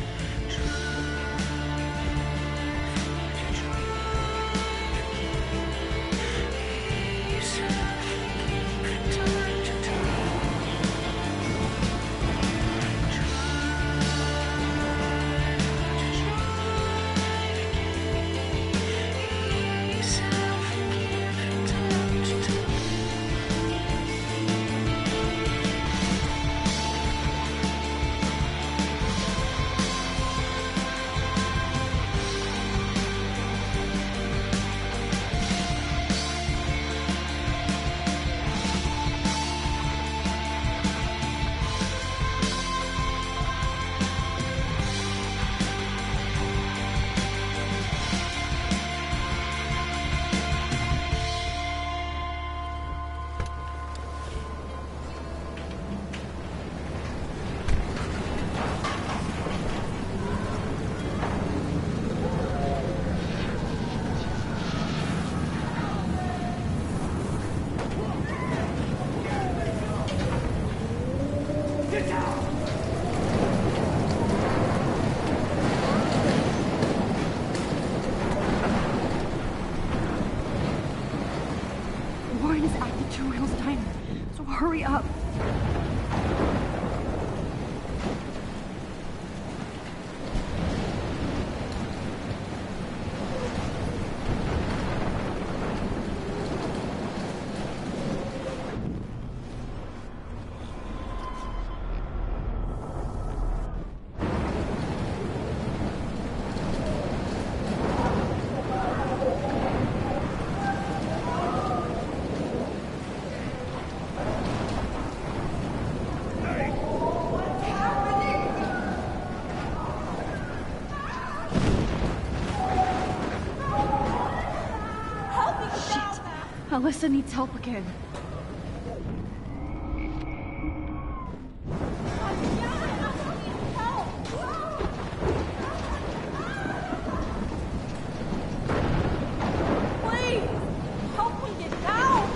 Warren is at the Two Whales Diner, so hurry up. Alyssa needs help again. Please! Help me get down!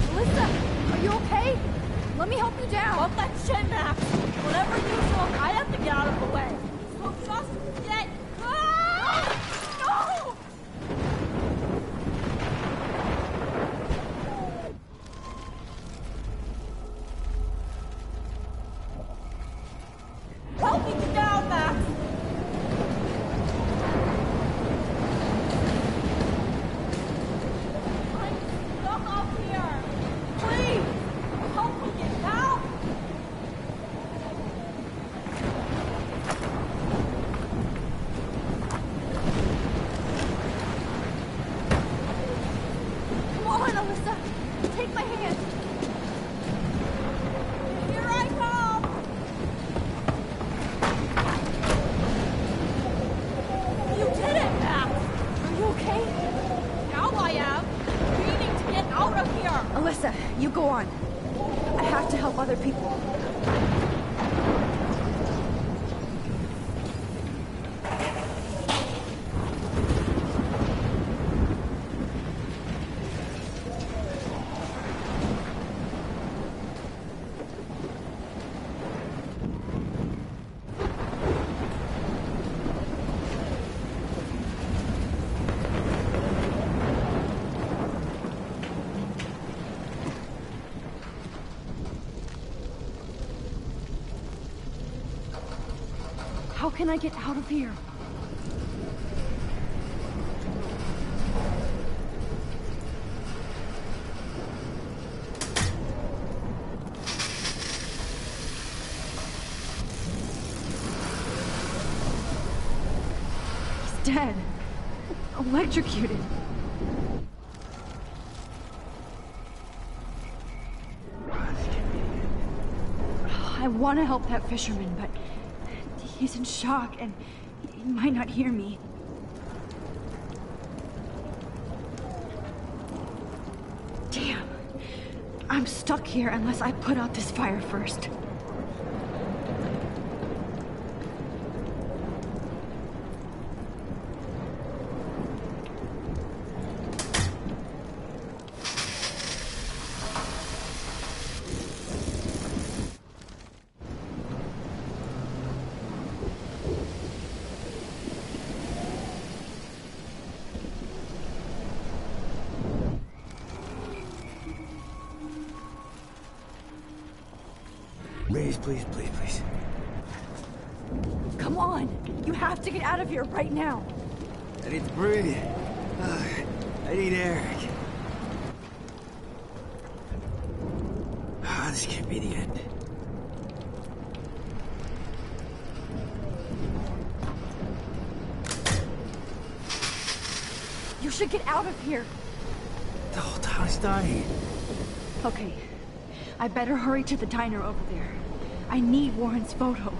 Alyssa, are you okay? Let me help you down. Fuck that shit, Max. Whatever you do, I have to get out of the way. So just get... Ah! No! Help me get down, Max! I'm stuck up here. Please! Help me get down! Come on, Alyssa! Take my hand! Here I come! You did it, Max! Are you okay? Now I am! We need to get out of here! Alyssa, you go on. I have to help other people. How can I get out of here? He's dead. Electrocuted. I want to help that fisherman, but he's in shock and he might not hear me. Damn. I'm stuck here unless I put out this fire first. Please, please, please. Come on! You have to get out of here right now! I need to breathe. I need air. This can't be the end. You should get out of here! The whole town is dying. Okay. I better hurry to the diner over there. I need Warren's photo.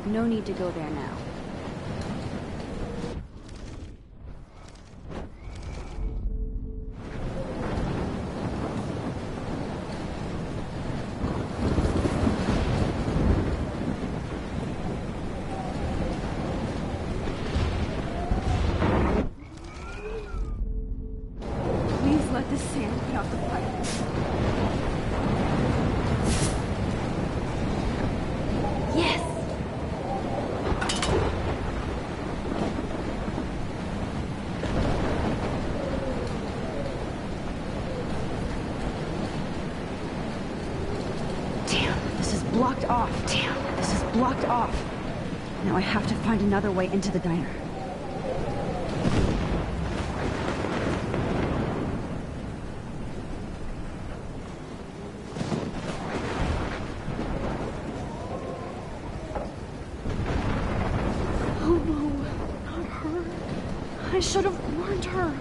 No need to go there now. let the sand put out the fire. Yes! Damn, this is blocked off. Damn, this is blocked off. Now I have to find another way into the diner. Oh no, not her. I should have warned her.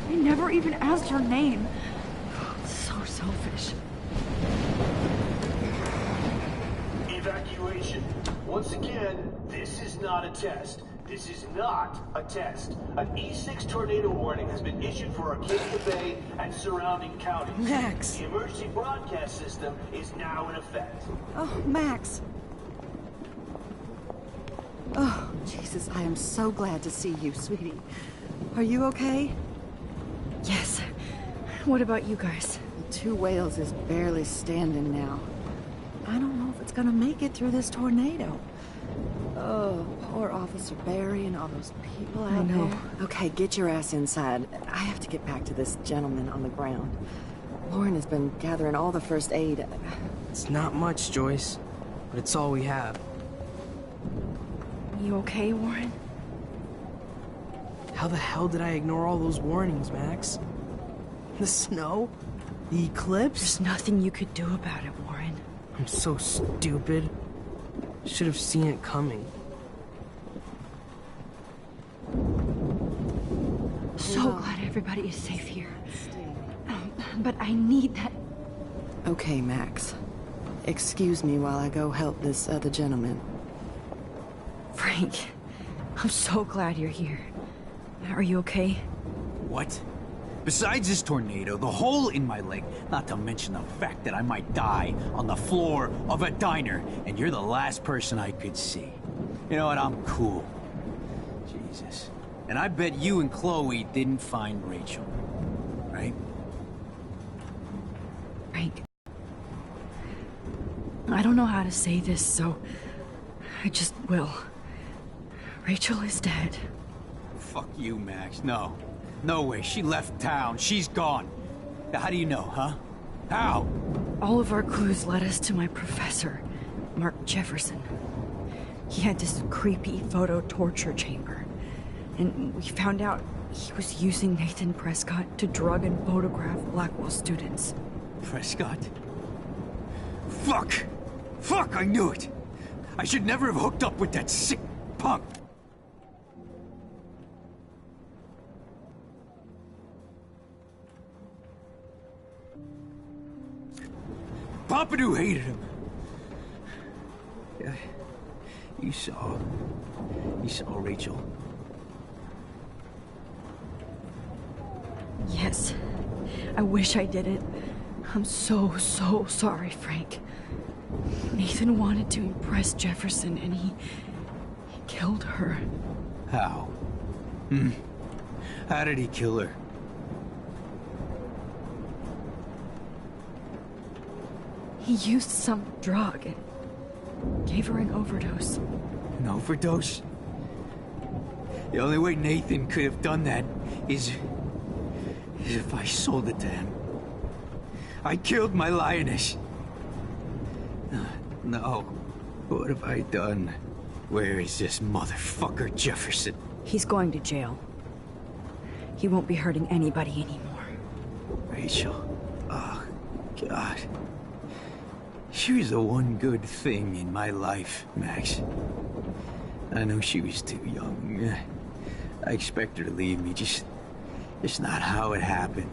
I never even asked her name. So selfish. Evacuation. Once again, this is not a test. This is not a test. An E6 tornado warning has been issued for Arcadia Bay and surrounding counties. Max. The emergency broadcast system is now in effect. Oh, Max. Oh, Jesus, I am so glad to see you, sweetie. Are you okay? Yes. What about you guys? The Two Whales is barely standing now. I don't know if it's gonna make it through this tornado. Oh, poor Officer Barry and all those people out there. Okay, get your ass inside. I have to get back to this gentleman on the ground. Lauren has been gathering all the first aid. It's not much, Joyce, but it's all we have. You okay, Warren? How the hell did I ignore all those warnings, Max? The snow? The eclipse? There's nothing you could do about it, Warren. I'm so stupid. Should have seen it coming. So glad everybody is safe here. But I need that. Okay, Max. Excuse me while I go help this other gentleman. Frank, I'm so glad you're here. Are you okay? What? Besides this tornado, the hole in my leg, not to mention the fact that I might die on the floor of a diner, and you're the last person I could see. You know what? I'm cool. Jesus. And I bet you and Chloe didn't find Rachel. Right? Frank. I don't know how to say this, so I just will. Rachel is dead. Fuck you, Max. No. No way. She left town. She's gone. How do you know, huh? How? All of our clues led us to my professor, Mark Jefferson. He had this creepy photo torture chamber. And we found out he was using Nathan Prescott to drug and photograph Blackwell students. Prescott? Fuck! Fuck, I knew it! I should never have hooked up with that sick punk! Pompidou hated him. Yeah, you saw Rachel. Yes. I wish I didn't. I'm so sorry, Frank. Nathan wanted to impress Jefferson, and he killed her. How? How did he kill her? He used some drug and gave her an overdose. An overdose? The only way Nathan could have done that is if I sold it to him. I killed my lioness. No. What have I done? Where is this motherfucker Jefferson? He's going to jail. He won't be hurting anybody anymore. Rachel. Oh, God. She was the one good thing in my life, Max. I know she was too young. I expect her to leave me, just not how it happened.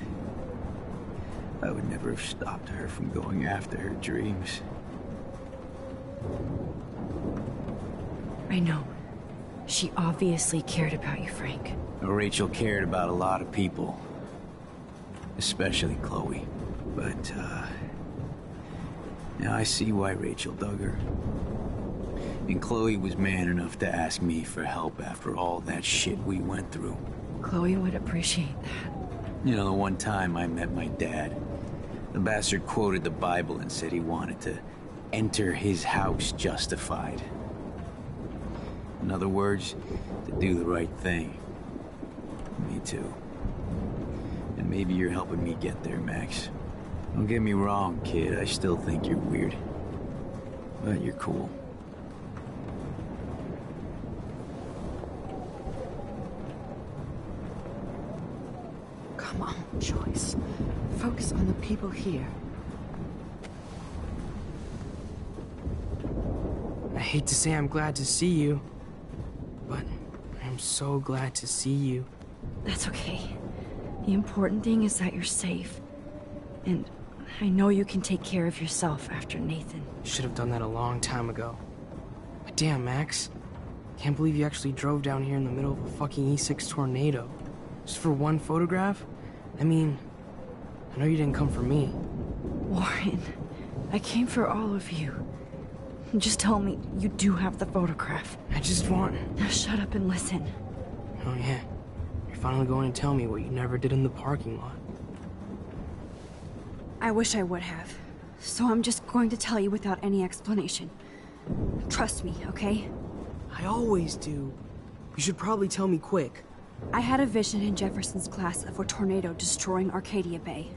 I would never have stopped her from going after her dreams. I know. She obviously cared about you, Frank. Rachel cared about a lot of people. Especially Chloe. But, now I see why Rachel dug her. And Chloe was man enough to ask me for help after all that shit we went through. Chloe would appreciate that. You know, the one time I met my dad, the bastard quoted the Bible and said he wanted to enter his house justified. In other words, to do the right thing. Me too. And maybe you're helping me get there, Max. Don't get me wrong, kid. I still think you're weird. But you're cool. Come on, Joyce. Focus on the people here. I hate to say I'm glad to see you, but I'm so glad to see you. That's okay. The important thing is that you're safe. And I know you can take care of yourself after Nathan. Should have done that a long time ago. But damn, Max. Can't believe you actually drove down here in the middle of a fucking E6 tornado. Just for one photograph? I mean, I know you didn't come for me. Warren, I came for all of you. Just tell me you do have the photograph. I just want... Now shut up and listen. Oh yeah. You're finally going to tell me what you never did in the parking lot. I wish I would have. So I'm just going to tell you without any explanation. Trust me, okay? I always do. You should probably tell me quick. I had a vision in Jefferson's class of a tornado destroying Arcadia Bay.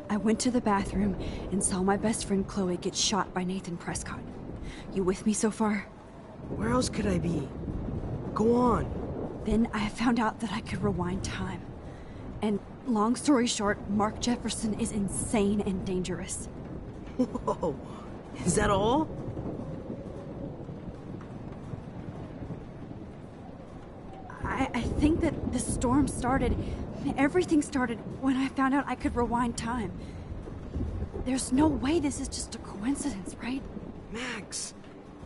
I went to the bathroom and saw my best friend Chloe get shot by Nathan Prescott. You with me so far? Where else could I be? Go on. Then I found out that I could rewind time. And long story short, Mark Jefferson is insane and dangerous. Whoa. Is that all? I think that the storm started, everything started when I found out I could rewind time. There's no way this is just a coincidence, right? Max,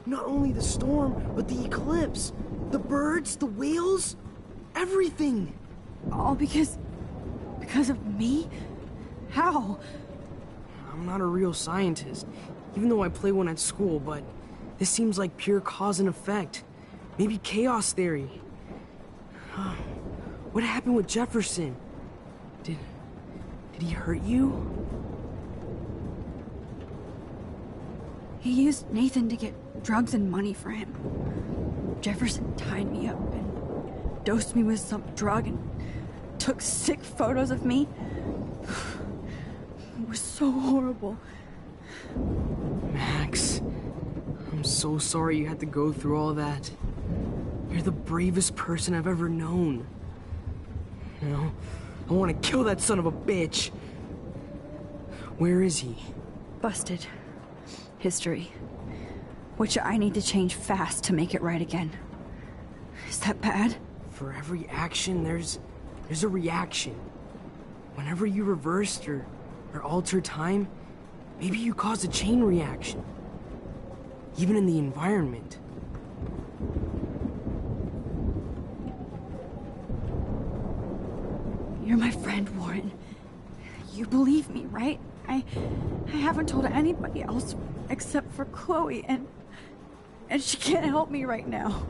not only the storm, but the eclipse, the birds, the whales, everything. All because of me? How? I'm not a real scientist, even though I play one at school, but this seems like pure cause and effect. Maybe chaos theory. What happened with Jefferson? Did he hurt you? He used Nathan to get drugs and money for him. Jefferson tied me up and dosed me with some drug and took sick photos of me. It was so horrible. Max, I'm so sorry you had to go through all that. You're the bravest person I've ever known. You know, I want to kill that son of a bitch. Where is he? Busted. History. Which I need to change fast to make it right again. Is that bad? For every action, there's a reaction. Whenever you reversed or alter time, maybe you caused a chain reaction. Even in the environment. You're my friend, Warren. You believe me, right? I haven't told anybody else except for Chloe, and she can't help me right now.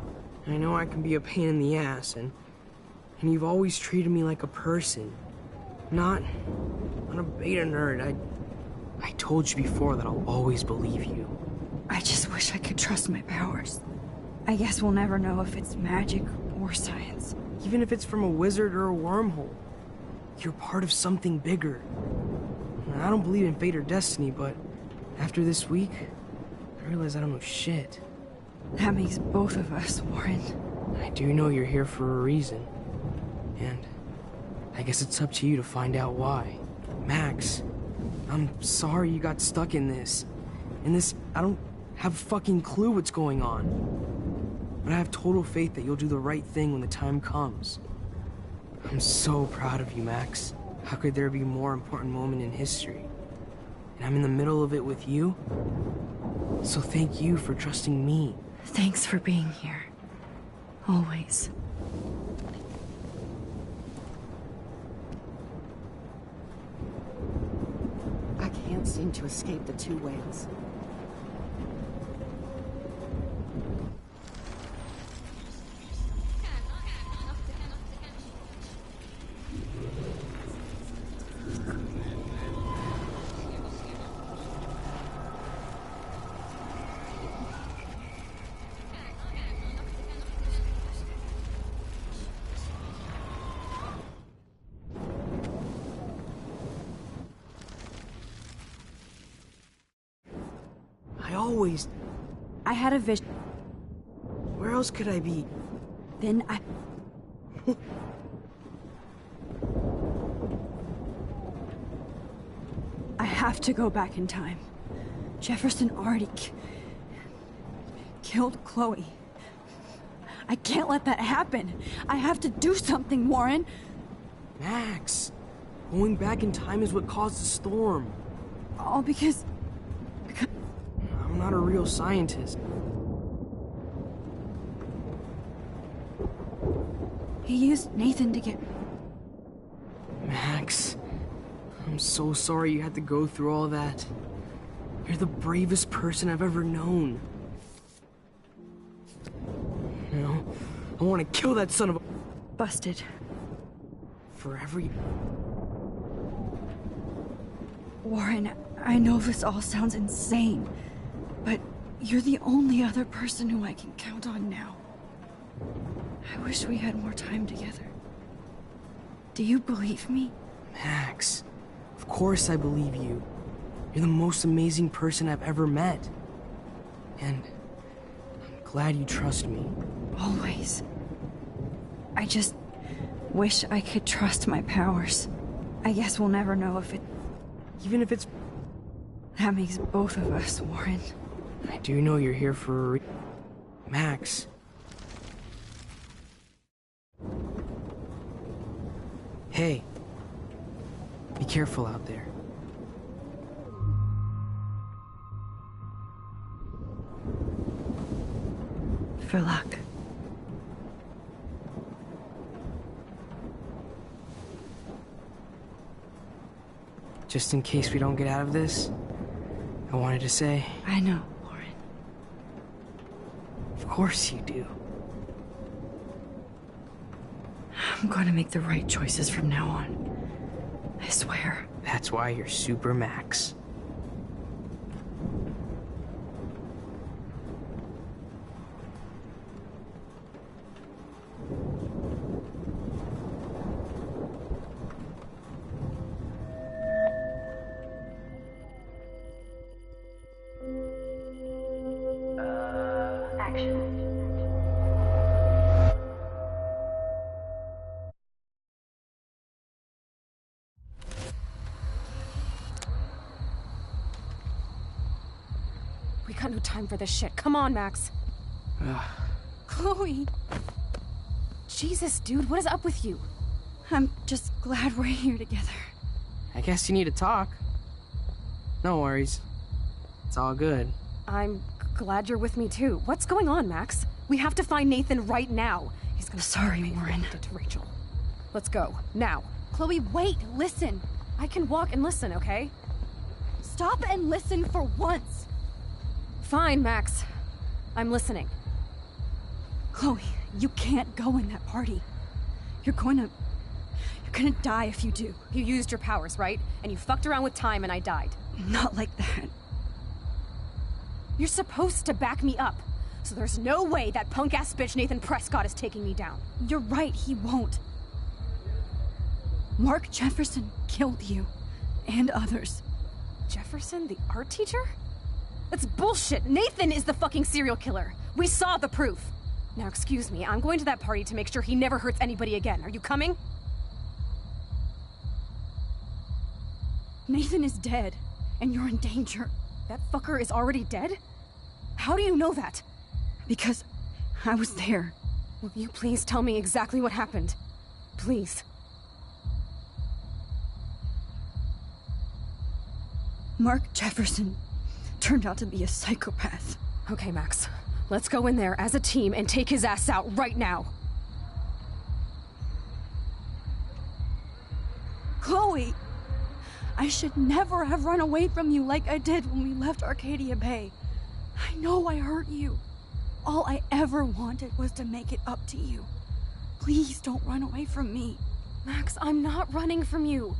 I know I can be a pain in the ass, and you've always treated me like a person. Not a beta nerd. I told you before that I'll always believe you. I just wish I could trust my powers. I guess we'll never know if it's magic or science. Even if it's from a wizard or a wormhole. You're part of something bigger. I don't believe in fate or destiny, but after this week, I realize I don't know shit. That makes both of us, Warren. I do know you're here for a reason. And I guess it's up to you to find out why. Max, I'm sorry you got stuck in this. I don't have a fucking clue what's going on. But I have total faith that you'll do the right thing when the time comes. I'm so proud of you, Max. How could there be a more important moment in history? And I'm in the middle of it with you. So thank you for trusting me. Thanks for being here. Always. I can't seem to escape the two whales. always... I had a vision. Where else could I be? Then I have to go back in time. Jefferson already killed Chloe. I can't let that happen. I have to do something, Warren. Max, going back in time is what caused the storm. All because... I'm not a real scientist. He used Nathan to get... Max, I'm so sorry you had to go through all that. You're the bravest person I've ever known. You know, I want to kill that son of a... Busted. For every... Warren, I know this all sounds insane, but you're the only other person who I can count on now. I wish we had more time together. Do you believe me? Max, of course I believe you. You're the most amazing person I've ever met. And I'm glad you trust me. Always. I just wish I could trust my powers. I guess we'll never know if it... Even if it's... That makes both of us, Warren. I do know you're here for a Max. Hey. Be careful out there. For luck. Just in case we don't get out of this, I wanted to say... I know, Warren. Of course you do. I'm going to make the right choices from now on. I swear. That's why you're Super Max. We got no time for this shit. Come on, Max. Chloe! Jesus, dude, what is up with you? I'm just glad we're here together. I guess you need to talk. No worries. It's all good. I'm glad you're with me, too. What's going on, Max? We have to find Nathan right now. He's gonna... Sorry, Warren. ...to Rachel. Let's go. Now. Chloe, wait! Listen! I can walk and listen, okay? Stop and listen for once! Fine, Max. I'm listening. Chloe, you can't go in that party. You're gonna die if you do. You used your powers, right? And you fucked around with time and I died. Not like that. You're supposed to back me up. So there's no way that punk-ass bitch Nathan Prescott is taking me down. You're right, he won't. Mark Jefferson killed you. And others. Jefferson, the art teacher? That's bullshit! Nathan is the fucking serial killer! We saw the proof! Now excuse me, I'm going to that party to make sure he never hurts anybody again. Are you coming? Nathan is dead, and you're in danger. That fucker is already dead? How do you know that? Because I was there. Will you please tell me exactly what happened? Please. Mark Jefferson turned out to be a psychopath. Okay, Max. Let's go in there as a team and take his ass out right now. Chloe! I should never have run away from you like I did when we left Arcadia Bay. I know I hurt you. All I ever wanted was to make it up to you. Please don't run away from me. Max, I'm not running from you.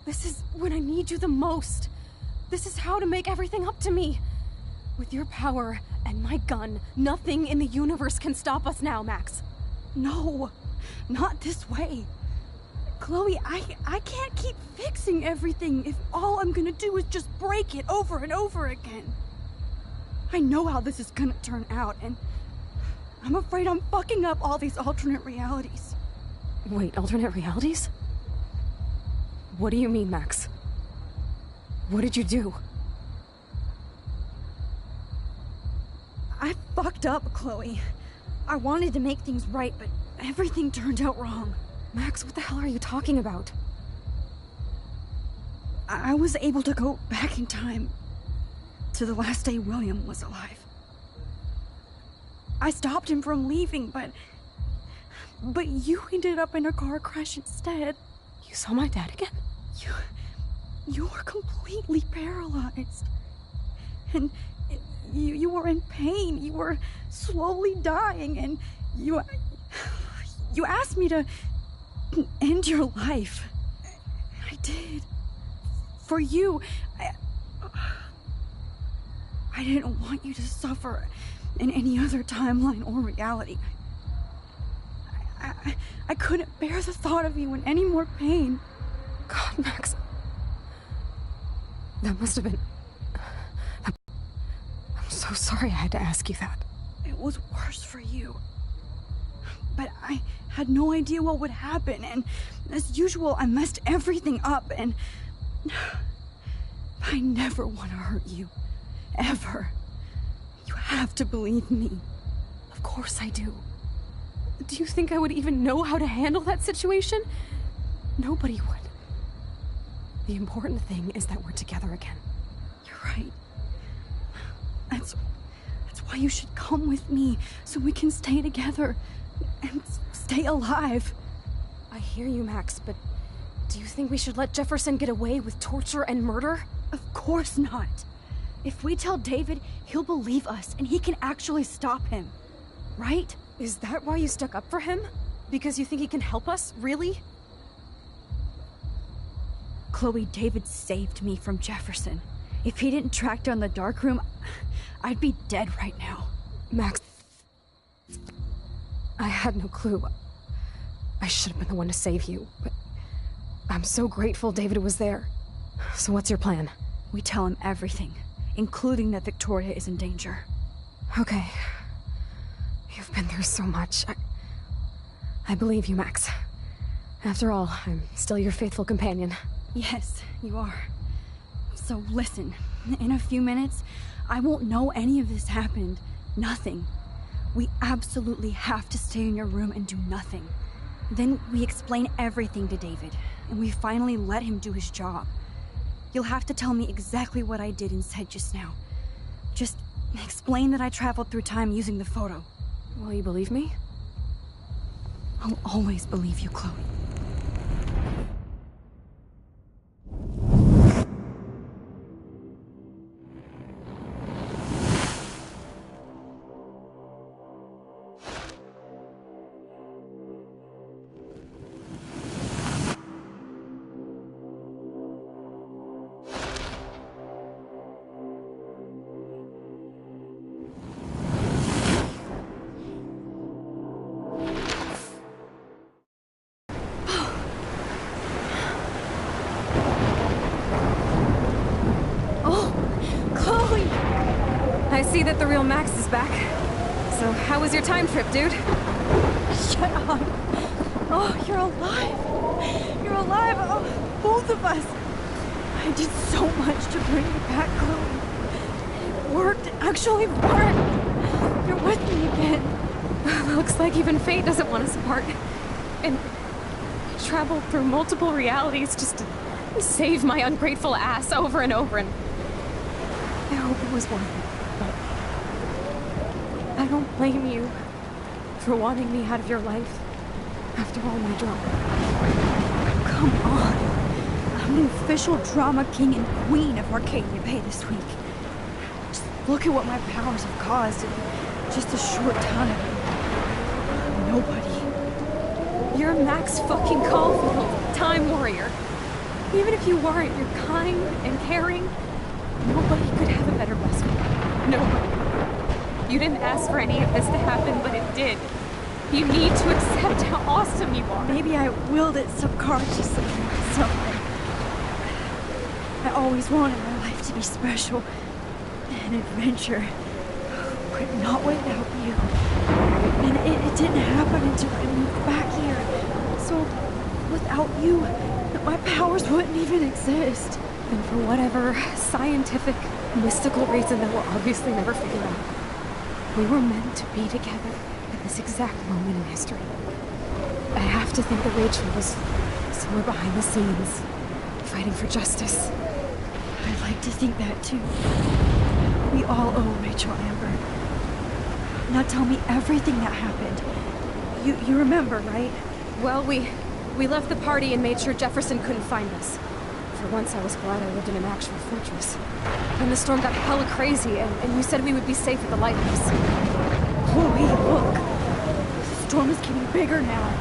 This is when I need you the most. This is how to make everything up to me. With your power and my gun, nothing in the universe can stop us now, Max. No, not this way. Chloe, I can't keep fixing everything if all I'm gonna do is just break it over and over again. I know how this is gonna turn out, and I'm afraid I'm fucking up all these alternate realities. Wait, alternate realities? What do you mean, Max? What did you do? I fucked up, Chloe. I wanted to make things right, but everything turned out wrong. Max, what the hell are you talking about? I was able to go back in time to the last day William was alive. I stopped him from leaving, but you ended up in a car crash instead. You saw my dad again? You were completely paralyzed. And you were in pain. You were slowly dying, and you asked me to end your life. I did. For you. I didn't want you to suffer in any other timeline or reality. I couldn't bear the thought of you in any more pain. God, Max. That must have been... I'm so sorry I had to ask you that. It was worse for you. But I had no idea what would happen, and as usual, I messed everything up, and... I never want to hurt you. Ever. You have to believe me. Of course I do. Do you think I would even know how to handle that situation? Nobody would. The important thing is that we're together again. You're right. That's why you should come with me, so we can stay together and stay alive. I hear you, Max, but do you think we should let Jefferson get away with torture and murder? Of course not. If we tell David, he'll believe us, and he can actually stop him. Right? Is that why you stuck up for him? Because you think he can help us? Really? Chloe, David saved me from Jefferson. If he didn't track down the Darkroom, I'd be dead right now. Max... I had no clue. I should have been the one to save you, but... I'm so grateful David was there. So what's your plan? We tell him everything, including that Victoria is in danger. Okay. You've been through so much. I believe you, Max. After all, I'm still your faithful companion. Yes, you are. So listen, in a few minutes, I won't know any of this happened. Nothing. We absolutely have to stay in your room and do nothing. Then we explain everything to David, and we finally let him do his job. You'll have to tell me exactly what I did and said just now. Just explain that I traveled through time using the photo. Will you believe me? I'll always believe you, Chloe. I see that the real Max is back. So, how was your time trip, dude? Shut up. Oh, you're alive. You're alive. Oh, both of us. I did so much to bring you back, Chloe. It worked. It actually worked. You're with me again. Looks like even fate doesn't want us apart. And I traveled through multiple realities just to save my ungrateful ass over and over, and I hope it was worth it. I don't blame you for wanting me out of your life after all my drama. Come on. I'm the official drama king and queen of Arcadia Bay this week. Just look at what my powers have caused in just a short time. Nobody. You're Max fucking Caulfield, Time Warrior. Even if you weren't, you're kind and caring. Nobody could have a better best friend. Nobody. You didn't ask for any of this to happen, but it did. You need to accept how awesome you are. Maybe I willed it subconsciously to myself. I always wanted my life to be special. An adventure. could not without you. And it didn't happen until I moved back here. So, without you, my powers wouldn't even exist. And for whatever scientific, mystical reason that we'll obviously never figure out, we were meant to be together at this exact moment in history. I have to think that Rachel was somewhere behind the scenes, fighting for justice. I like to think that too. We all owe Rachel Amber. Now tell me everything that happened. You remember, right? Well, we left the party and made sure Jefferson couldn't find us. For once, I was glad I lived in an actual fortress. Then the storm got hella crazy, and you said we would be safe at the lighthouse. Chloe, look! The storm is getting bigger now.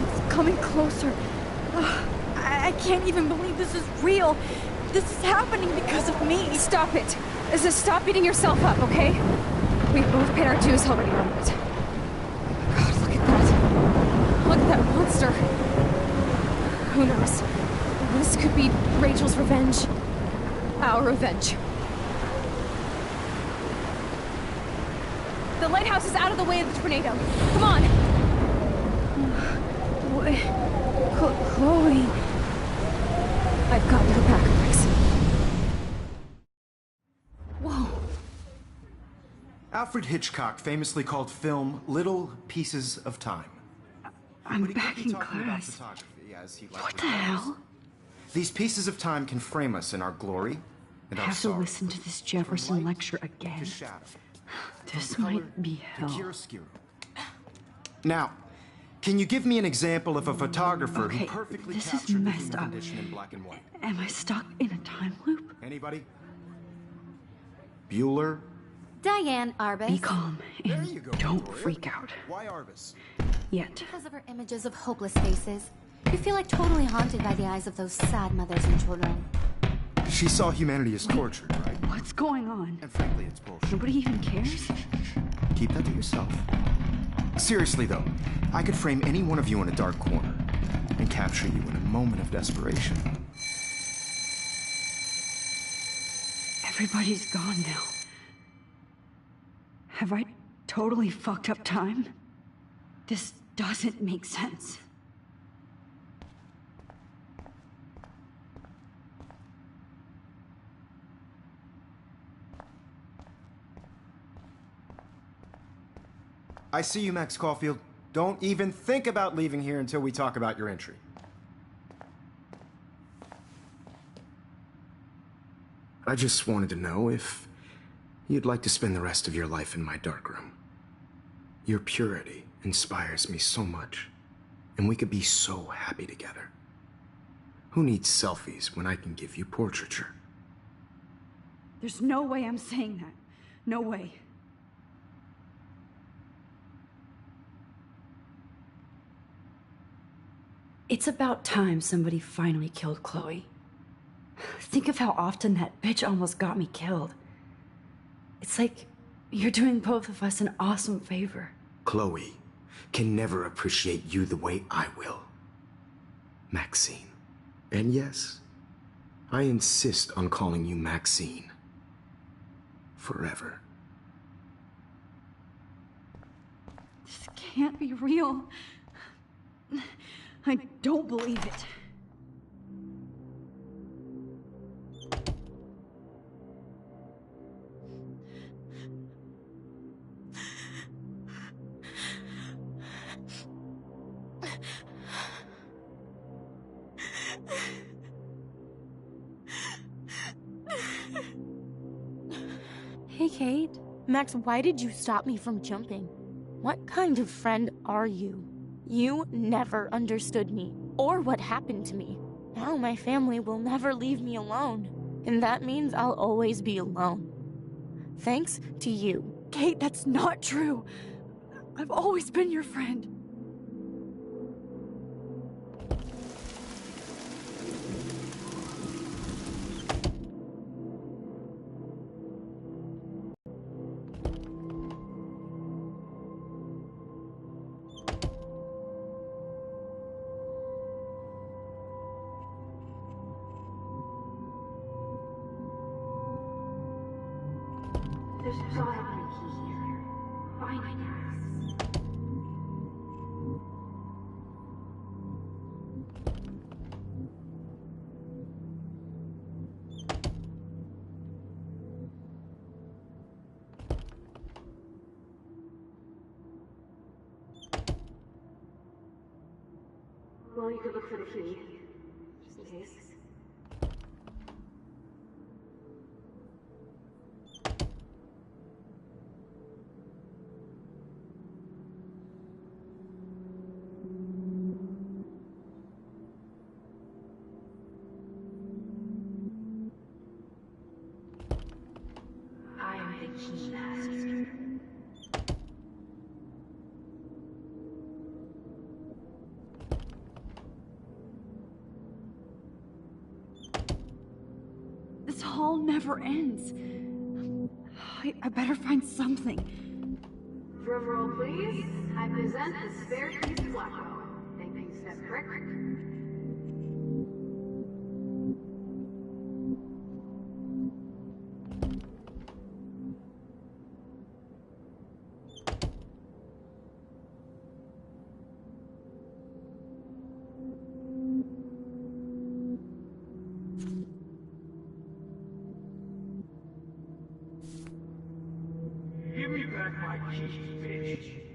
It's coming closer. I can't even believe this is real. This is happening because of me. Stop it. Just stop beating yourself up, okay? We've both paid our dues already on it. God, look at that. Look at that monster. Who knows? This could be Rachel's revenge. Our revenge. The lighthouse is out of the way of the tornado. Come on! Chloe... I've got your back, Max. Whoa. Alfred Hitchcock famously called film little pieces of time. I'm back in class. What the hell? These pieces of time can frame us in our glory and I our have to sorrow. listen to this Jefferson lecture again. This might be hell. Now, can you give me an example of a photographer who Okay, perfectly this is captured the messed human up. condition in black and white? Am I stuck in a time loop? Anybody? Bueller? Diane Arbus. Be calm and don't freak out. Why Arbus? Yet. Because of her images of hopeless faces. You feel like totally haunted by the eyes of those sad mothers and children. She saw humanity as tortured, right? What's going on? And frankly, it's bullshit. Nobody even cares? Keep that to yourself. Seriously, though, I could frame any one of you in a dark corner and capture you in a moment of desperation. Everybody's gone now. Have I totally fucked up time? This doesn't make sense. I see you, Max Caulfield. Don't even think about leaving here until we talk about your entry. I just wanted to know if you'd like to spend the rest of your life in my darkroom. Your purity inspires me so much, and we could be so happy together. Who needs selfies when I can give you portraiture? There's no way I'm saying that. No way. It's about time somebody finally killed Chloe. Think of how often that bitch almost got me killed. It's like you're doing both of us an awesome favor. Chloe can never appreciate you the way I will. Maxine. And yes, I insist on calling you Maxine. Forever. This can't be real. I don't believe it. Hey, Kate. Max, why did you stop me from jumping? What kind of friend are you? You never understood me, or what happened to me. Now my family will never leave me alone, and that means I'll always be alone. Thanks to you. Kate, that's not true. I've always been your friend. There's probably a key here. finding Max. Well, you could look for the key, just in case. I am the key master. This hall never ends. I better find something. Drum roll, please. I present the spare keys to Blackwell. Thank you, Step Crick. Give me back my keys, bitch.